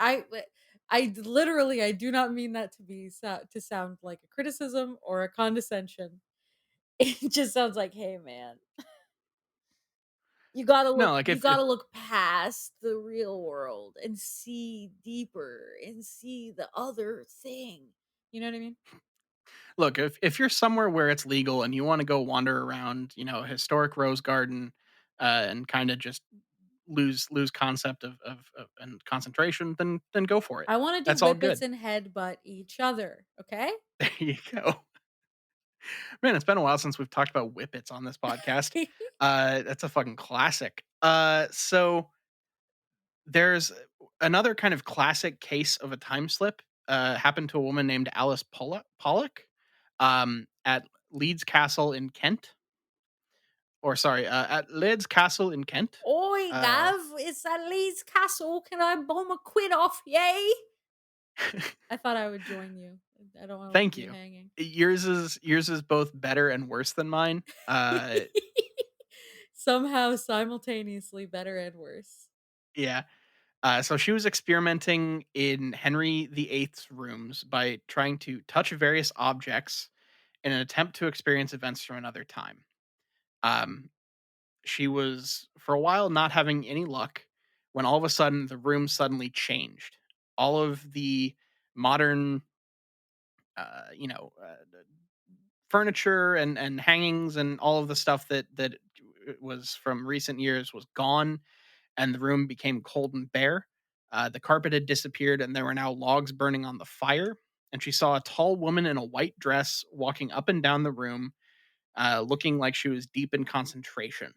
literally I do not mean that to to sound like a criticism or a condescension. It just sounds like, "Hey man, No, like you if gotta look past the real world and see deeper and see the other thing." You know what I mean? look, if you're somewhere where it's legal and you want to go wander around, a historic rose garden, and kind of just lose concept of and concentration, then go for it. I wanna do That's all whippets good. and headbutt each other, okay? There you go. Man, it's been a while since we've talked about whippets on this podcast. That's a fucking classic. So there's another kind of classic case of a time slip. Happened to a woman named Alice Pollock, at Leeds Castle in Kent. Or sorry, at Leeds Castle in Kent. Oi, Uh, Gav, it's at Lee's Castle. Can I bomb a quid off, yay? I thought I would join you. I don't wanna leave Thank you you. hanging. Yours is both better and worse than mine. Somehow simultaneously better and worse. Yeah. So she was experimenting in Henry VIII's rooms by trying to touch various objects in an attempt to experience events from another time. Um, she was for a while not having any luck when all of a sudden the room suddenly changed. All of the modern, uh, you know, uh, furniture and hangings and all of the stuff that was from recent years was gone, and the room became cold and bare. The carpet had disappeared, and there were now logs burning on the fire. And she saw a tall woman in a white dress walking up and down the room, looking like she was deep in concentration.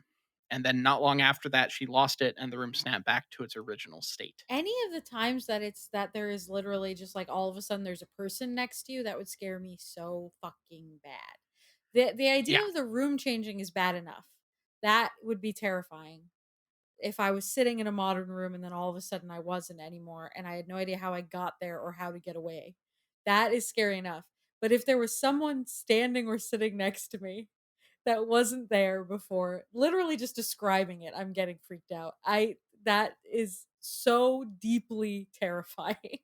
And then, not long after that, she lost it, and the room snapped back to its original state. Any of the times that it's that there is literally just like all of a sudden there's a person next to you, that would scare me so fucking bad. The idea Yeah. of the room changing is bad enough. That would be terrifying. If I was sitting in a modern room and then all of a sudden I wasn't anymore and I had no idea how I got there or how to get away. That is scary enough. But if there was someone standing or sitting next to me that wasn't there before, literally just describing it, I'm getting freaked out. I That is so deeply terrifying.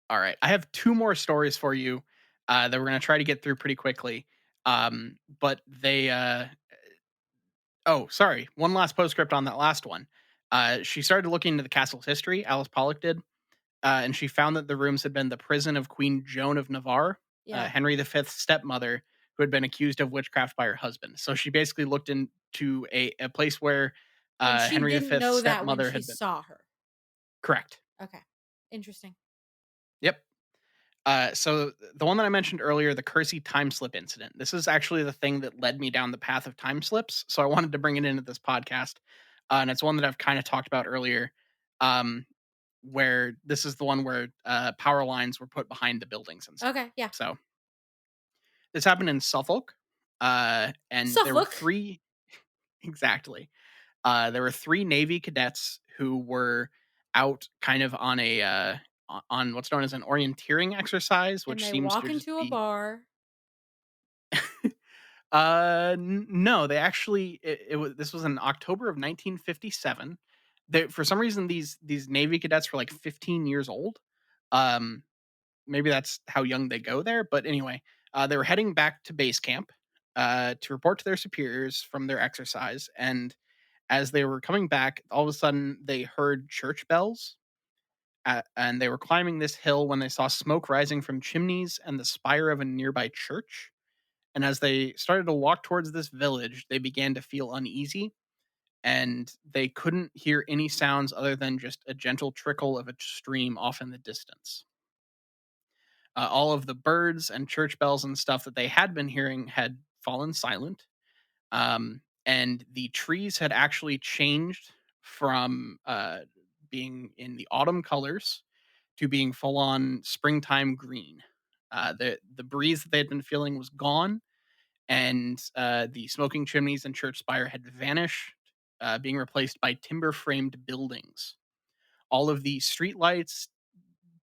All right. I have two more stories for you, that we're going to try to get through pretty quickly. But oh, sorry. One last postscript on that last one. She started looking into the castle's history. Alice Pollock did. and she found that the rooms had been the prison of Queen Joan of Navarre, Yeah. Henry V's stepmother, who had been accused of witchcraft by her husband. So she basically looked into a place where And she Henry didn't V's know that when stepmother she had been. saw her. Correct. Okay. Interesting. Yep. So the one that I mentioned earlier, the Kersey time slip incident. This is actually the thing that led me down the path of time slips. So I wanted to bring it into this podcast, and it's one that I've kind of talked about earlier. Um, where this is the one where power lines were put behind the buildings and stuff. Okay, yeah. So this happened in Suffolk, and there were Suffolk. three exactly. There were three Navy cadets who were out kind of on a on what's known as an orienteering exercise, And which they seems walk to just into a be bar. no, they actually it was this was in October of 1957. They, for some reason, these Navy cadets were like 15 years old. Um, Maybe that's how young they go there. But anyway, they were heading back to base camp to report to their superiors from their exercise. And as they were coming back, all of a sudden they heard church bells. And they were climbing this hill when they saw smoke rising from chimneys and the spire of a nearby church. And as they started to walk towards this village, they began to feel uneasy and they couldn't hear any sounds other than just a gentle trickle of a stream off in the distance. All of the birds and church bells and stuff that they had been hearing had fallen silent. And the trees had actually changed from being in the autumn colors to being full on springtime green. The breeze that they had been feeling was gone, and the smoking chimneys and church spire had vanished, being replaced by timber framed buildings. All of the street lights,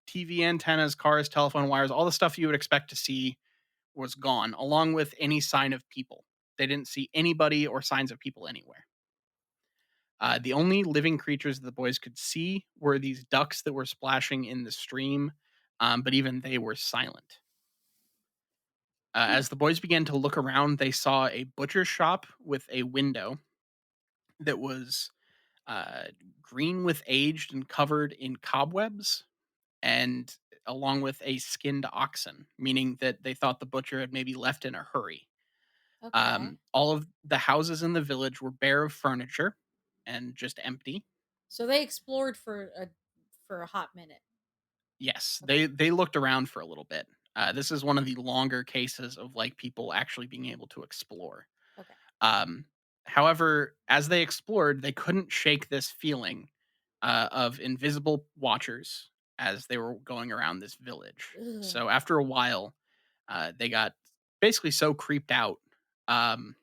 TV antennas, cars, telephone wires, all the stuff you would expect to see was gone, along with any sign of people. They didn't see anybody or signs of people anywhere. The only living creatures that the boys could see were these ducks that were splashing in the stream, but even they were silent. Hmm. As the boys began to look around, they saw a butcher shop with a window that was uh, green with aged and covered in cobwebs, and along with a skinned oxen, meaning that they thought the butcher had maybe left in a hurry. Okay. All of the houses in the village were bare of furniture and just empty. So they explored for a hot minute. Yes, Okay. they looked around for a little bit. This is one of the longer cases of like people actually being able to explore. Okay. Um, However, as they explored, they couldn't shake this feeling of invisible watchers as they were going around this village. Ugh. So after a while, they got basically so creeped out um,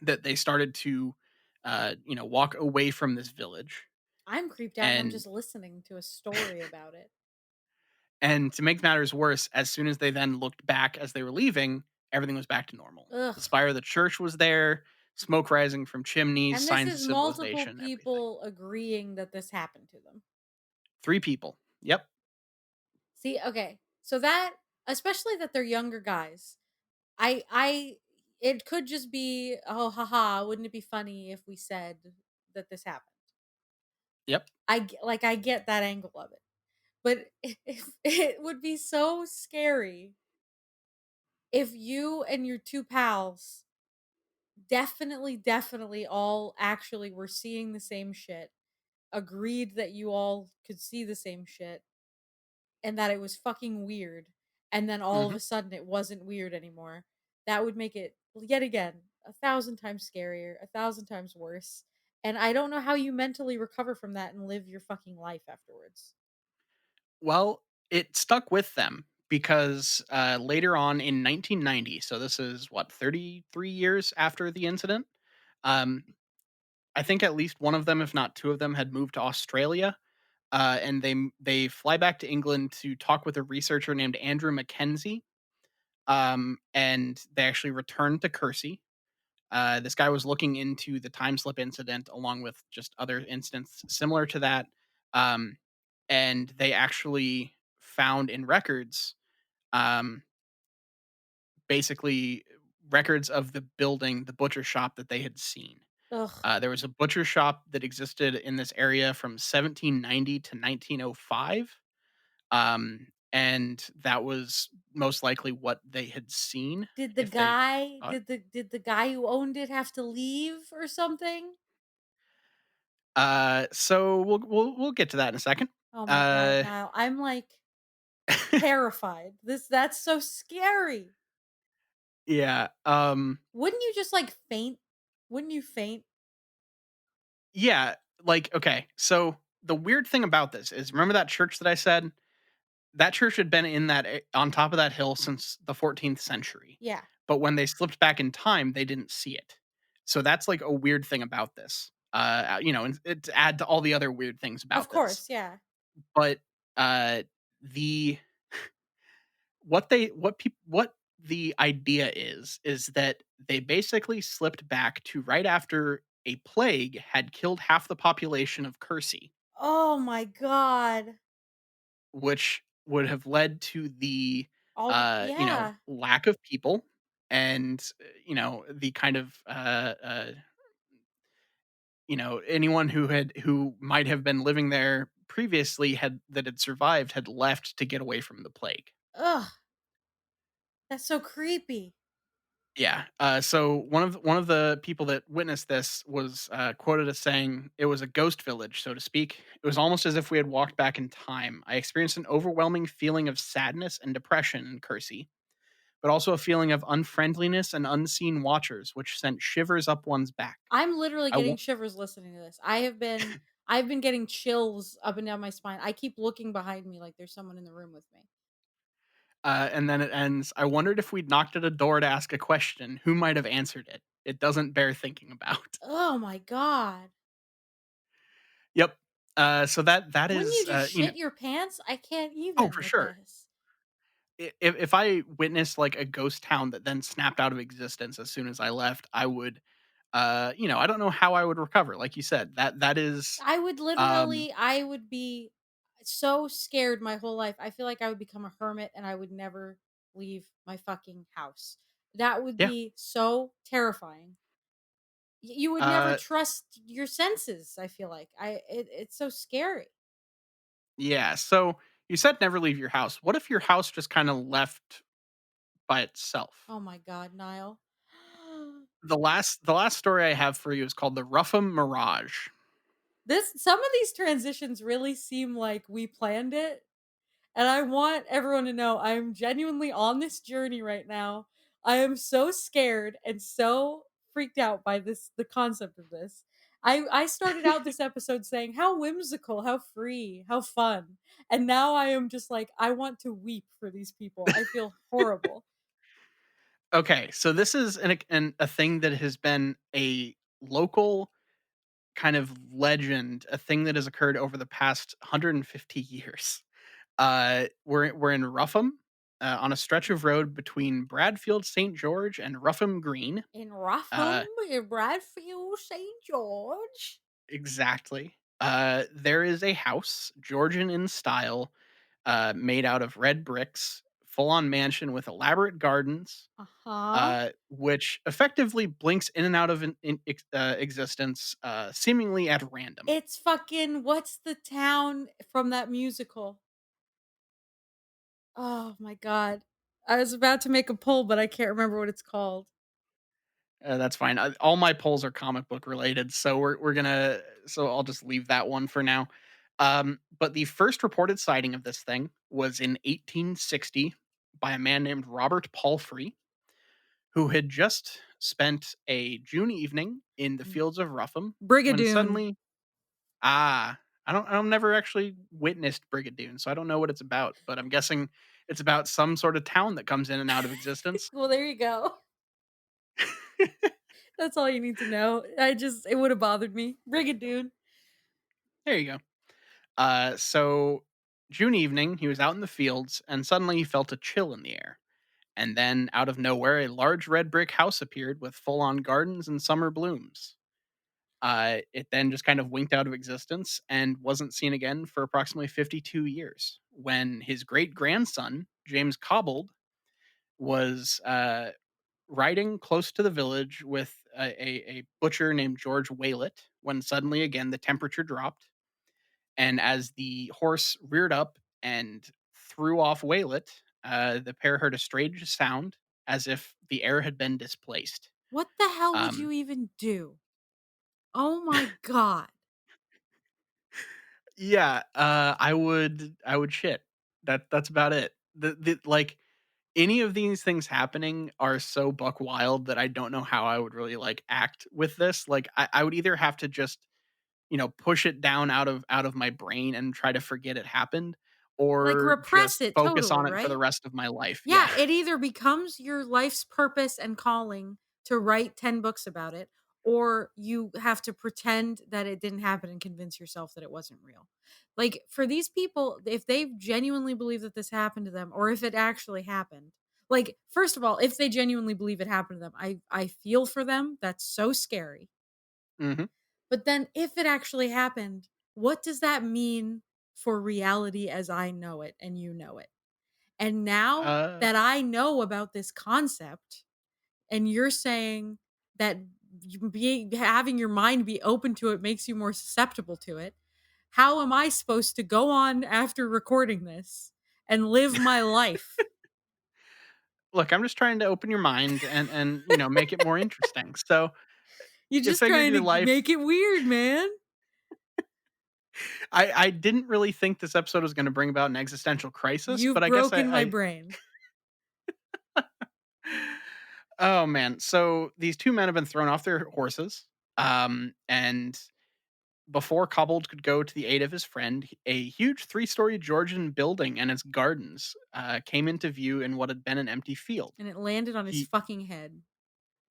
that they started to, walk away from this village. I'm creeped out and I'm And just listening to a story about it. and to make matters worse, as soon as they then looked back as they were leaving, everything was back to normal. The Ugh. spire of the church was there, smoke rising from chimneys, And this signs of is multiple civilization, everything. people agreeing that this happened to them. Three people. Yep. See, okay. So that, especially that they're younger guys. I it could just be, oh haha, wouldn't it be funny if we said that this happened? Yep. I get that angle of it. But if it would be so scary if you and your two pals definitely all actually were seeing the same shit, agreed that you all could see the same shit, and that it was fucking weird, and then all of hmm a sudden it wasn't weird anymore. That would make it yet again 1,000 times scarier, 1,000 times worse. And I don't know how you mentally recover from that and live your fucking life afterwards. Well, it stuck with them because later on in 1990, so this is what, 33 years after the incident, um, I think at least one of them, if not two of them, had moved to Australia, and they fly back to England to talk with a researcher named Andrew Mackenzie, and they actually returned to Kersey. This guy was looking into the time slip incident along with just other incidents similar to that, um, and they actually found in records, um, basically records of the building, the butcher shop that they had seen. Ugh. There was a butcher shop that existed in this area from 1790 to 1905. And that was most likely what they had seen Did the if they guy thought. did the guy who owned it have to leave or something? So we'll get to that in a second. Oh my god, Uh, Niall, I'm, like, terrified. That's so scary. yeah. Wouldn't you just, like, faint? Wouldn't you faint? Yeah. Like, okay. So the weird thing about this is, remember that church that I said? That church had been on top of that hill since the 14th century. Yeah. But when they slipped back in time, they didn't see it. So that's like a weird thing about this. And to add to all the other weird things Of about this. course, yeah. But the what the idea is that they basically slipped back to right after a plague had killed half the population of Kersey, Oh my god. which would have led to the Yeah. lack of people, and the kind of anyone who might have been living there previously had survived had left to get away from the plague. Ugh, that's so creepy. Yeah. So one of the people that witnessed this was quoted as saying, "It was a ghost village, so to speak. It was almost as if we had walked back in time. I experienced an overwhelming feeling of sadness and depression in Kersey, but also a feeling of unfriendliness and unseen watchers, which sent shivers up one's back. I'm literally I getting w- shivers listening to this. I've been getting chills up and down my spine. I keep looking behind me like there's someone in the room with me. and then it ends. I wondered if we'd knocked at a door to ask a question. Who might have answered it? It doesn't bear thinking about." Oh my god. Yep. So that Wouldn't you is just shit your pants? I can't oh, even for with sure. this. If I witnessed like a ghost town that then snapped out of existence as soon as I left, I would, I don't know how I would recover. Like you said, that is, um, I would be so scared my whole life. I feel like I would become a hermit and I would never leave my fucking house. That would yeah, be so terrifying. You would never uh, trust your senses, I feel like. It's so scary. yeah. So you said never leave your house. What if your house just kind of left by itself? Oh my god, Niall. The last story I have for you is called the Rougham Mirage. This Some of these transitions really seem like we planned it. And I want everyone to know I am genuinely on this journey right now. I am so scared and so freaked out by the concept of this. I started out this episode saying how whimsical, how free, how fun. And now I am just like I want to weep for these people. I feel horrible. Okay, so this is a thing that has been a local kind of legend, a thing that has occurred over the past 150 years. We're in Rougham, on a stretch of road between Bradfield St. George and Rougham Green. In Rougham, Uh, in Bradfield, St. George. exactly. There is a house, Georgian in style, made out of red bricks, full on mansion with elaborate gardens, Uh-huh. which effectively blinks in and out of existence, seemingly at random. It's fucking what's the town from that musical? Oh my god. I was about to make a poll, but I can't remember what it's called. That's fine. All my polls are comic book related, so we're gonna. So I'll just leave that one for now. But the first reported sighting of this thing was in 1860 by a man named Robert Palfrey, who had just spent a June evening in the Mm. fields of Rougham when Brigadoon. suddenly, ah, I've never actually witnessed Brigadoon, so I don't know what it's about. But I'm guessing it's about some sort of town that comes in and out of existence. Well, there you go. That's all you need to know. It would have bothered me. Brigadoon. There you go. So June evening, he was out in the fields, and suddenly he felt a chill in the air. And then, out of nowhere, a large red brick house appeared with full on gardens and summer blooms. It then just kind of winked out of existence and wasn't seen again for approximately 52 years when his great grandson, James Cobbold, was riding close to the village with a butcher named George Waylett when suddenly again the temperature dropped, and as the horse reared up and threw off Waylet, the pair heard a strange sound as if the air had been displaced. What the hell would Um, you even do? Oh my god. yeah, I would shit. That's about it. Like any of these things happening are so buck wild that I don't know how I would really like act with this. Like I would either have to just push it down out of my brain and try to forget it happened, Like, or repress just it focus totally, on it for right? the rest of my life. Yeah. Yeah, it either becomes your life's purpose and calling to write 10 books about it, or you have to pretend that it didn't happen and convince yourself that it wasn't real. Like, for these people, if they genuinely believe that this happened to them, or if it actually happened, like, first of all, if they genuinely believe it happened to them, I feel for them. That's so scary. Mhm. But then if it actually happened, what does that mean for reality as I know it and you know it? And now Uh, that I know about this concept and you're saying that having your mind be open to it makes you more susceptible to it, how am I supposed to go on after recording this and live my life? Look, I'm just trying to open your mind and make it more interesting. So, You're you just figured trying your to life make it weird, man. I didn't really think this episode was gonna bring about an existential crisis, but You've I guess broken my I brain. Oh, man. So, these 2 men have been thrown off their horses, and before Cobbled could go to the aid of his friend, a huge 3-story Georgian building and its gardens, came into view in what had been an empty field. And it landed on his He fucking head.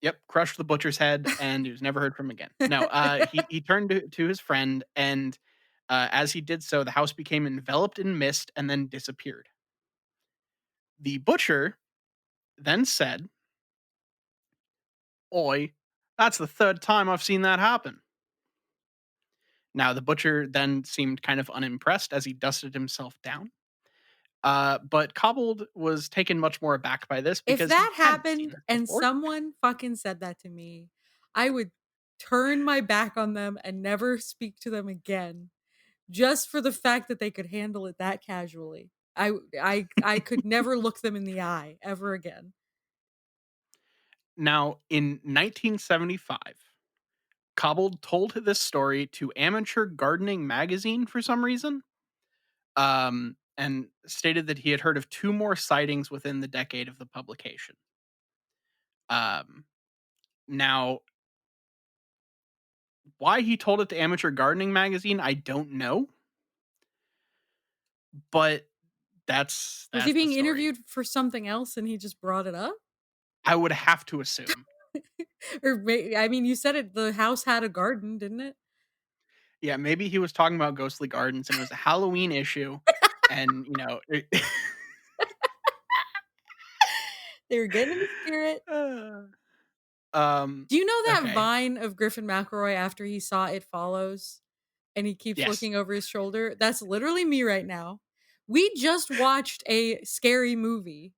Yep, crushed the butcher's head, and he was never heard from again. No, he turned to his friend, and, as he did so, the house became enveloped in mist and then disappeared. The butcher then said, "Oi, that's the 3rd time I've seen that happen." Now, the butcher then seemed kind of unimpressed as he dusted himself down. But Cobbled was taken much more aback by this If because he that hadn't seen happened this and before. someone fucking said that to me, I would turn my back on them and never speak to them again, just for the fact that they could handle it that casually. I could never look them in the eye ever again. Now, in 1975, Cobbled told this story to Amateur Gardening Magazine for some reason, and stated that he had heard of 2 more sightings within the decade of the publication. Um, Now, why he told it to Amateur Gardening Magazine, I don't know, but Was he that's the being story. interviewed for something else and he just brought it up? I would have to assume. I mean, you said it the house had a garden, didn't it? Yeah, maybe he was talking about ghostly gardens and it was a Halloween issue, and, it They were getting in the spirit. Uh, um, Do you know that okay. vine of Griffin McElroy after he saw It Follows and he keeps Yes. looking over his shoulder? That's literally me right now. We just watched a scary movie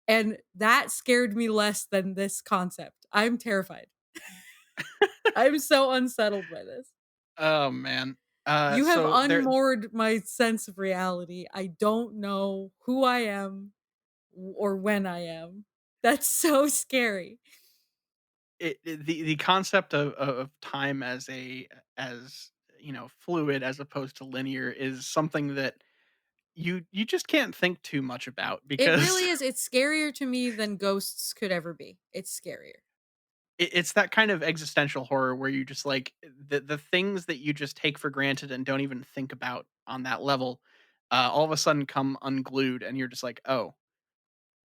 and that scared me less than this concept. I'm terrified. I'm so unsettled by this. Oh, man. You have So there unmoored my sense of reality. I don't know who I am or when I am. That's so scary. the concept of time as fluid as opposed to linear is something that you just can't think too much about It because really is. It's scarier to me than ghosts could ever be. It's scarier. it's that kind of existential horror where you just like the things that you just take for granted and don't even think about on that level, all of a sudden come unglued and you're just like, "Oh,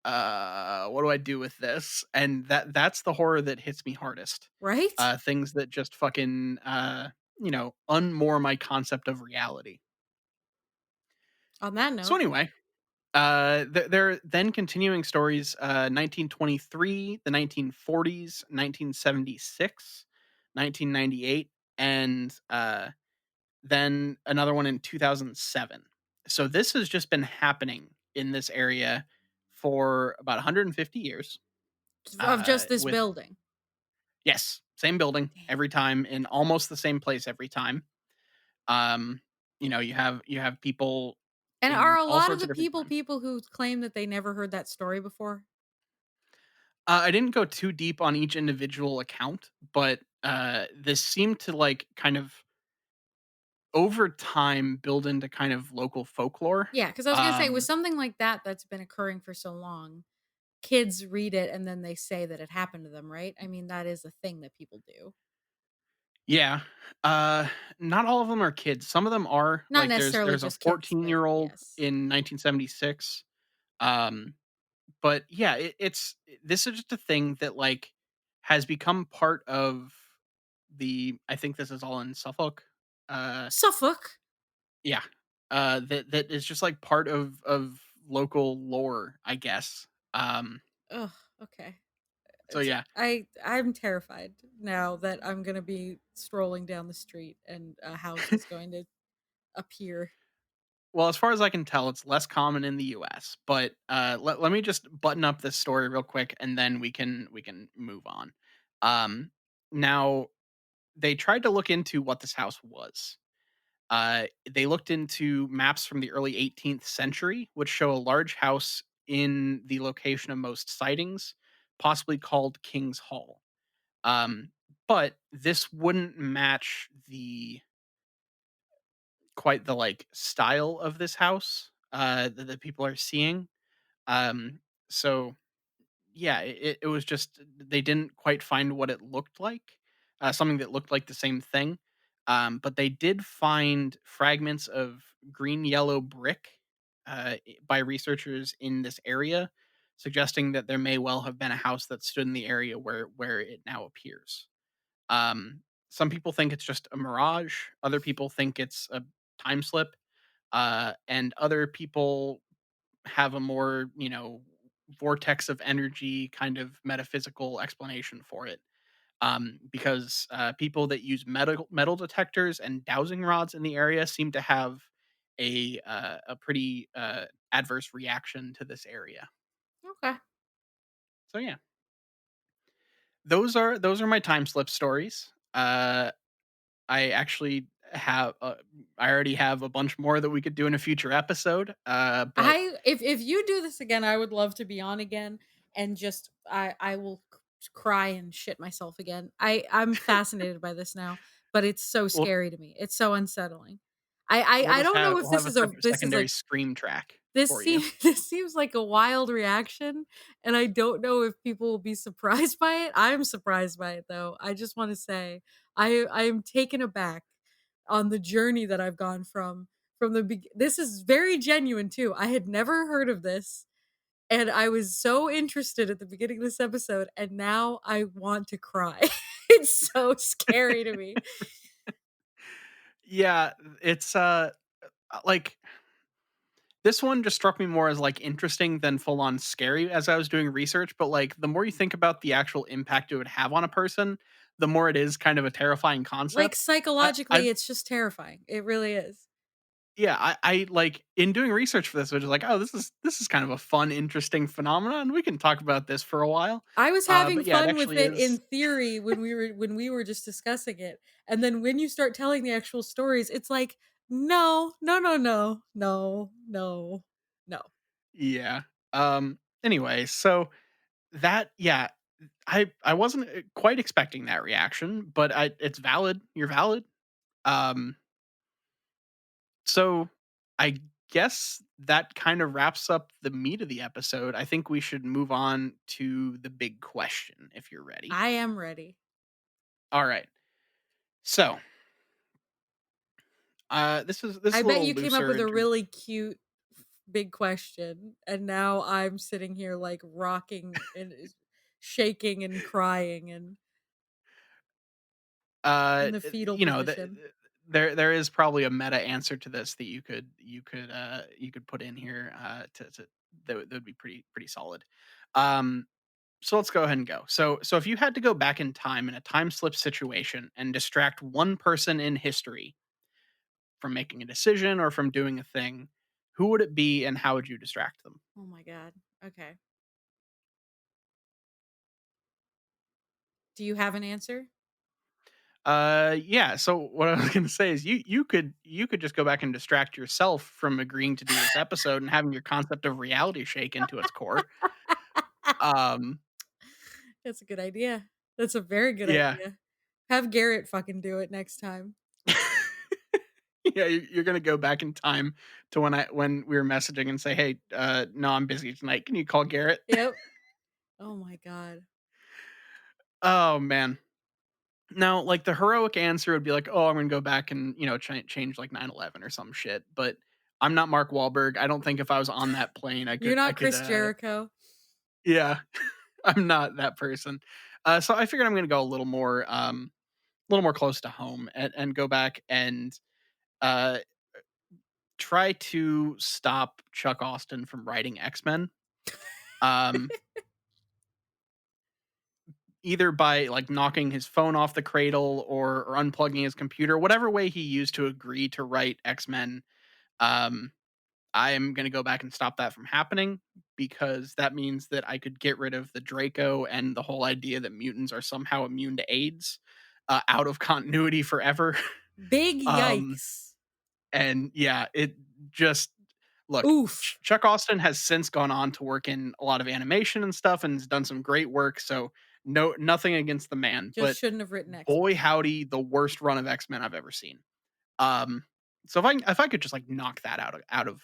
what do I do with this?" And that's the horror that hits me hardest. Right? Things that just fucking, unmoor my concept of reality. On that So note, anyway, they're then continuing stories, 1923, the 1940s, 1976, 1998, and, then another one in 2007. So this has just been happening in this area for about 150 years, of just this with building. yes, same building Damn. every time in almost the same place every time. Um, you have people And are in a all lot of sorts the of different people times. people who claim that they never heard that story before? I didn't go too deep on each individual account, but this seemed to like kind of over time build into kind of local folklore. Yeah, because I was gonna say, with Um, something like that that's been occurring for so long, kids read it and then they say that it happened to them, right? I mean, that is a thing that people do. yeah, uh, not all of them are kids. Some of them are Not like there's necessarily there's a just kids, but 14-year-old yes. in 1976. Um, but yeah, this is just a thing that like has become part of the. I think this is all in Suffolk. Uh, Suffolk? Yeah. That is just like part of local lore, I guess. Ugh, okay. So It's yeah. I'm terrified now that I'm gonna be strolling down the street and a house is going to appear. Well, as far as I can tell, it's less common in the US. But let me just button up this story real quick and then we can move on. Um Now they tried to look into what this house was. They looked into maps from the early 18th century, which show a large house in the location of most sightings, possibly called King's Hall. Um, but this wouldn't match the quite the like style of this house that people are seeing. Um, so yeah, it was just they didn't quite find what it looked like, something that looked like the same thing. But they did find fragments of green yellow brick by researchers in this area, suggesting that there may well have been a house that stood in the area where it now appears. Some people think it's just a mirage. Other people think it's a time slip, and other people have a more, vortex of energy kind of metaphysical explanation for it. Because people that use metal detectors and dowsing rods in the area seem to have a pretty adverse reaction to this area. Okay. So yeah, those are my time slip stories. I actually have I already have a bunch more that we could do in a future episode. But I if you do this again, I would love to be on again and just I will cry and shit myself again. I'm fascinated by this now, but it's so we'll scary to me. It's so unsettling. we'll I just don't have know if we'll have a this is secondary like scream track this for you. seems this seems like a wild reaction, and I don't know if people will be surprised by it. I'm surprised by it though. I just want to say I am taken aback on the journey that I've gone from this is very genuine too. I had never heard of this and I was so interested at the beginning of this episode and now I want to cry. It's so scary to me. Yeah, it's like this one just struck me more as like interesting than full on scary as I was doing research, but like the more you think about the actual impact it would have on a person, the more it is kind of a terrifying Like concept. I psychologically it's just terrifying. It really is. Yeah, I like in doing research for this, which is like, oh, this is kind of a fun, interesting phenomenon. We can talk about this for a while. I was having But yeah, it fun with actually it in is. theory when we were just discussing it. And then when you start telling the actual stories, it's like, no, no, no, no, no, no, no. Yeah. Anyway, so that yeah, I wasn't quite expecting that reaction, but it's valid. You're valid. Um, so I guess that kind of wraps up the meat of the episode. I think we should move on to the big question if you're ready. I am ready. All right. So, this is I a bet little you came up looser with in a terms. really cute big question, and now I'm sitting here like rocking and shaking and crying and in the fetal position. There is probably a meta answer to this that you could put in here to that would be pretty solid. Um, so let's go ahead and go. So if you had to go back in time in a time slip situation and distract one person in history from making a decision or from doing a thing, who would it be and how would you distract them? Oh my god. Okay. Do you have an answer? Yeah, so what I was gonna say is you could just go back and distract yourself from agreeing to do this episode and having your concept of reality shake into its core. Um, That's a good idea. That's a very good yeah. idea. Have Garrett fucking do it next time. Yeah, you're gonna go back in time to when we were messaging and say, "Hey, no, I'm busy tonight. Can you call Garrett?" Yep. Oh my god. Oh, man. Now, like, the heroic answer would be like, "Oh, I'm gonna go back and, change, like, 9/11 or some shit," but I'm not Mark Wahlberg. I don't think if I was on that plane, I You're could I not could, Chris Jericho. yeah, I'm not that person. So I figured I'm gonna go a little more close to home and go back and, uh, try to stop Chuck Austin from writing X-Men, um, either by, like, knocking his phone off the cradle or unplugging his computer, whatever way he used to agree to write X-Men. um I'm gonna go back and stop that from happening because that means that I could get rid of the Draco and the whole idea that mutants are somehow immune to AIDS, out of continuity forever. Big um, yikes. and yeah, it just look, Oof. Chuck Austin has since gone on to work in a lot of animation and stuff and has done some great work. So nothing against the man, Just but shouldn't have written boy X-Men. howdy, the worst run of X Men I've ever seen. Um, so if I could just like knock that out of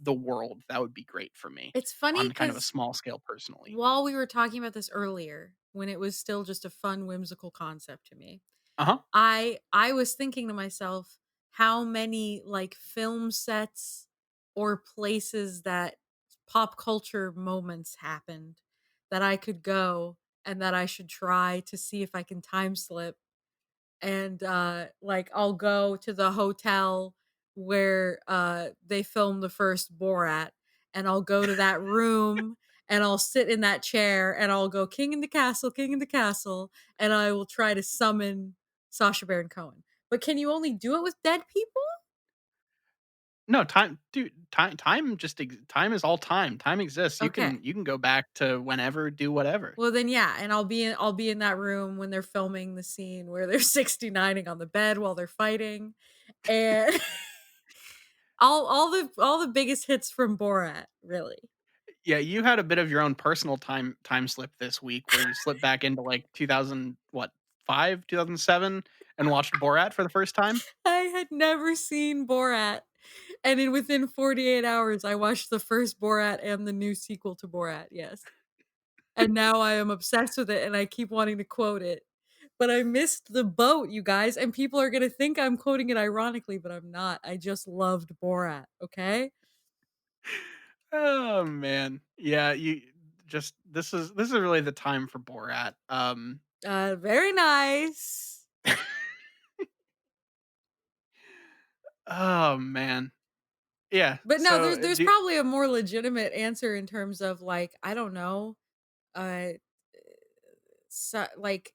the world, that would be great for me It's funny on kind of a because small scale personally. while we were talking about this earlier, when it was still just a fun, whimsical concept to me, Uh-huh. I was thinking to myself how many like film sets or places that pop culture moments happened that I could go and that I should try to see if I can time slip. And like I'll go to the hotel where they filmed the first Borat, and I'll go to that room and I'll sit in that chair and I'll go king in the castle, king in the castle, and I will try to summon Sasha Baron Cohen. But can you only do it with dead people? No, time dude, time is all time. Time exists. You Okay. can go back to whenever, do whatever. Well then yeah, and I'll be in that room when they're filming the scene where they're 69ing on the bed while they're fighting. And all the biggest hits from Borat, really. Yeah, you had a bit of your own personal time slip this week where you slipped back into like 2000 what, 5, 2007 and watched Borat for the first time. I had never seen Borat, and in within 48 hours, I watched the first Borat and the new sequel to Borat, yes. And now I am obsessed with it, and I keep wanting to quote it. But I missed the boat, you guys, and people are gonna think I'm quoting it ironically, but I'm not. I just loved Borat, okay? Oh man. Yeah, you just this is really the time for Borat. Very nice. Oh man. Yeah. But no, So there's probably a more legitimate answer in terms of, like, I don't know, uh so like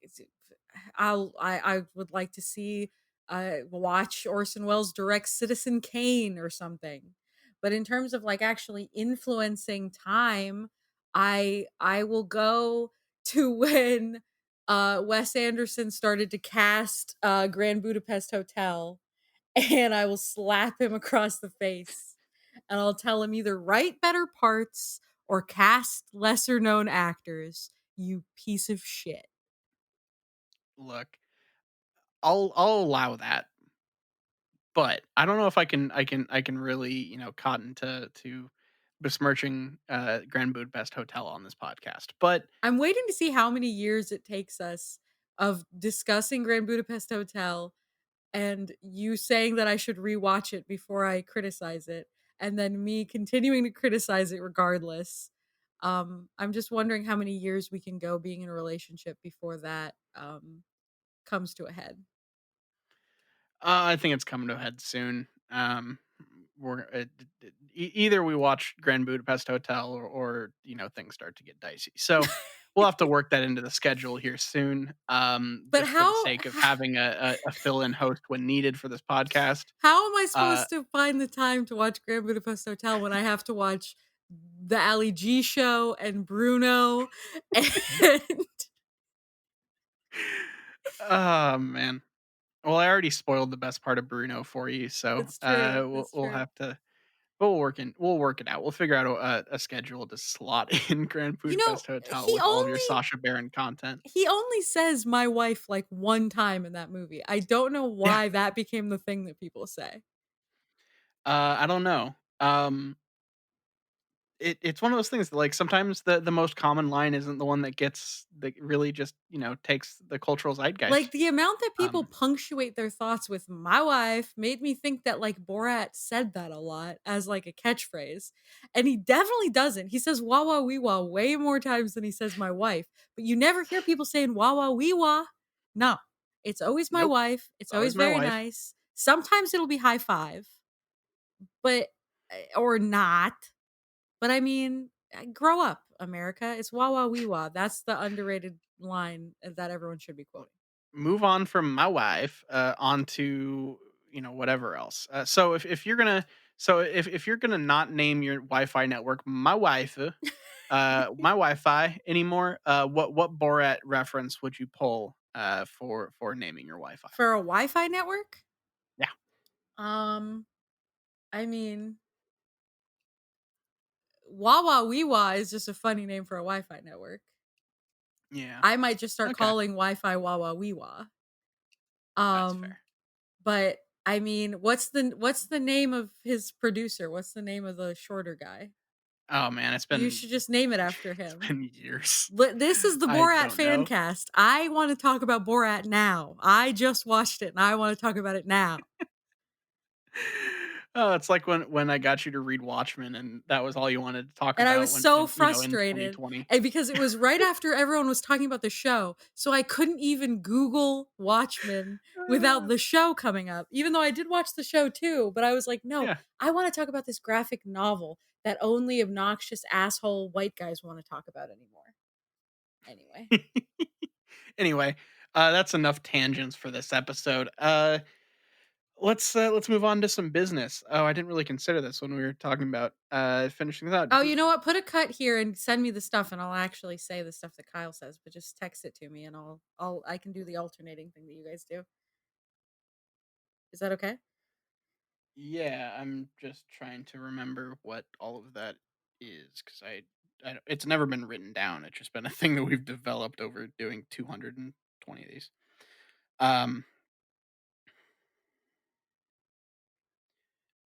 I would like to see watch Orson Welles direct Citizen Kane or something. But in terms of like actually influencing time, I will go to when Wes Anderson started to cast Grand Budapest Hotel, and I will slap him across the face and I'll tell him either write better parts or cast lesser known actors, you piece of shit. look, I'll allow that, but I don't know if I can really, cotton to besmirching Grand Budapest Hotel on this podcast. But I'm waiting to see how many years it takes us of discussing Grand Budapest Hotel and you saying that I should rewatch it before I criticize it, and then me continuing to criticize it regardless. I'm just wondering how many years we can go being in a relationship before that comes to a head. I think it's coming to a head soon. We're either we watch Grand Budapest Hotel or things start to get dicey. So we'll have to work that into the schedule here soon. But Just for the sake of having a fill-in host when needed for this podcast. how am I Uh, supposed to find the time to watch Grand Budapest Hotel when I have to watch the Ali G show and Bruno and oh man. Well, I already spoiled the best part of Bruno for you, so It's true. we'll It's we'll true. have to. But we'll work it out. We'll figure out a schedule to slot in Grand You know, Budapest Hotel he with all of your only Sacha Baron content. he only says my wife like one time in that movie. I don't know Yeah. why that became the thing that people say. I don't know. It's one of those things that, like, sometimes the most common line isn't the one that really just, takes the cultural Like, zeitgeist. the amount that people Um, punctuate their thoughts with "my wife" made me think that, like, Borat said that a lot as, like, a catchphrase, and he definitely doesn't. He says "wah, wah, wee, wah" way more times than he says "my wife," but you never hear people saying "wah, wah, wee, wah." No. It's always "my nope. wife." It's It's always always my very wife. nice. Sometimes it'll be high five, but or not, but I mean, grow up, America. It's "wah, wah, wee, wah." That's the underrated line that everyone should be quoting. Move on from my wife, onto, whatever else. So if you're gonna not name your Wi-Fi network my wife, my Wi-Fi anymore, what Borat reference would you pull, for naming your Wi-Fi? For a Wi-Fi network? Yeah. Um, I mean, Wawa Weewa is just a funny name for a Wi-Fi network. Yeah. I might just start Okay. calling Wi-Fi Wawa Weewa. That's Um, fair. but I mean, what's the name of his producer? What's the name of the shorter guy? Oh, man, it's You been should just name it after it's him. been years. This is the I Borat don't fan know. cast. I want to talk about Borat now. I just watched it and I want to talk about it now. Oh, it's like when I got you to read Watchmen, and that was all you wanted to talk And I about was when so in frustrated, 2020. and because it was right after everyone was talking about the show, so I couldn't even Google Watchmen without the show coming up, even though I did watch the show too, but I was like, "No, Yeah. I wanna talk about this graphic novel that only obnoxious asshole white guys wanna talk about anymore." Anyway. Anyway, that's enough tangents for this episode. Let's move on to some business. Oh, I didn't really consider this when we were talking about finishing this out. Oh, you know what? Put a cut here and send me the stuff, and I'll actually say the stuff that Kyle says, but just text it to me, and I can do the alternating thing that you guys do. Is that okay? Yeah, I'm just trying to remember what all of that is because it's never been written down. It's just been a thing that we've developed over doing 220 of these. Um,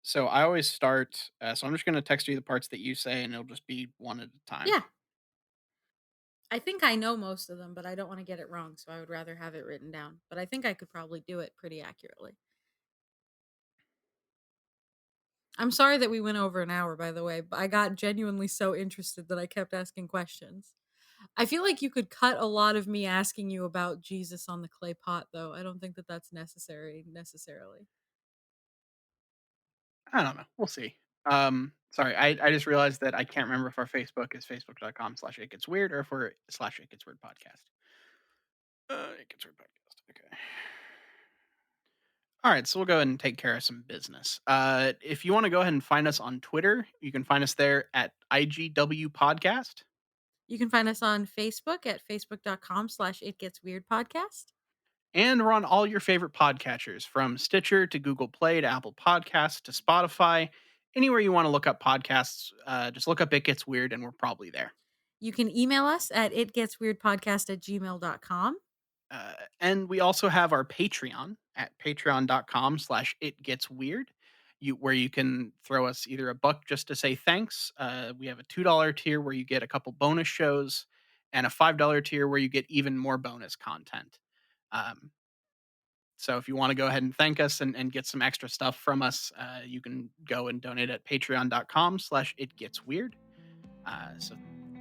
so I always start. So I'm just going to text you the parts that you say, and it'll just be one at a time. Yeah. I think I know most of them, but I don't wanna get it wrong, so I would rather have it written down, but I think I could probably do it pretty accurately. I'm sorry that we went over an hour, by the way, but I got genuinely so interested that I kept asking questions. I feel like you could cut a lot of me asking you about Jesus on the clay pot, though. I don't think that that's necessary necessarily. I don't know. We'll see. Sorry, I just realized that I can't remember if our Facebook is facebook.com/it gets weird or if we're /it gets weird podcast. It gets weird podcast. Okay. All right, so we'll go ahead and take care of some business. If you want to go ahead and find us on Twitter, you can find us there at IGW Podcast, You can find us on Facebook at facebook.com/itgetsweirdpodcast. and we're on all your favorite podcatchers from Stitcher to Google Play to Apple Podcasts to Spotify. Anywhere you want to look up podcasts, just look up It Gets Weird, and we're probably there. You can email us at itgetsweirdpodcast@gmail.com. And we also have our Patreon at patreon.com/it gets weird. Where you can throw us either a buck just to say thanks. We have a $2 tier where you get a couple bonus shows, and a $5 tier where you get even more bonus content. Um, so if you want to go ahead and thank us and get some extra stuff from us, you can go and donate at patreon.com/it gets weird. So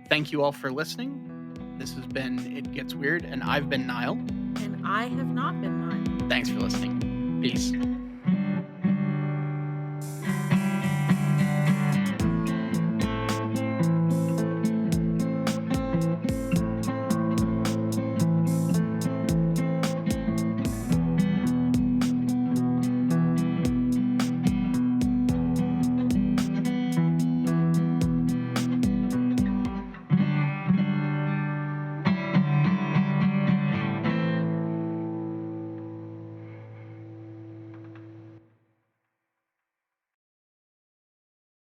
thank you all for listening. This has been It Gets Weird, and I've been Niall. And I have not been mine. Thanks for listening. Peace.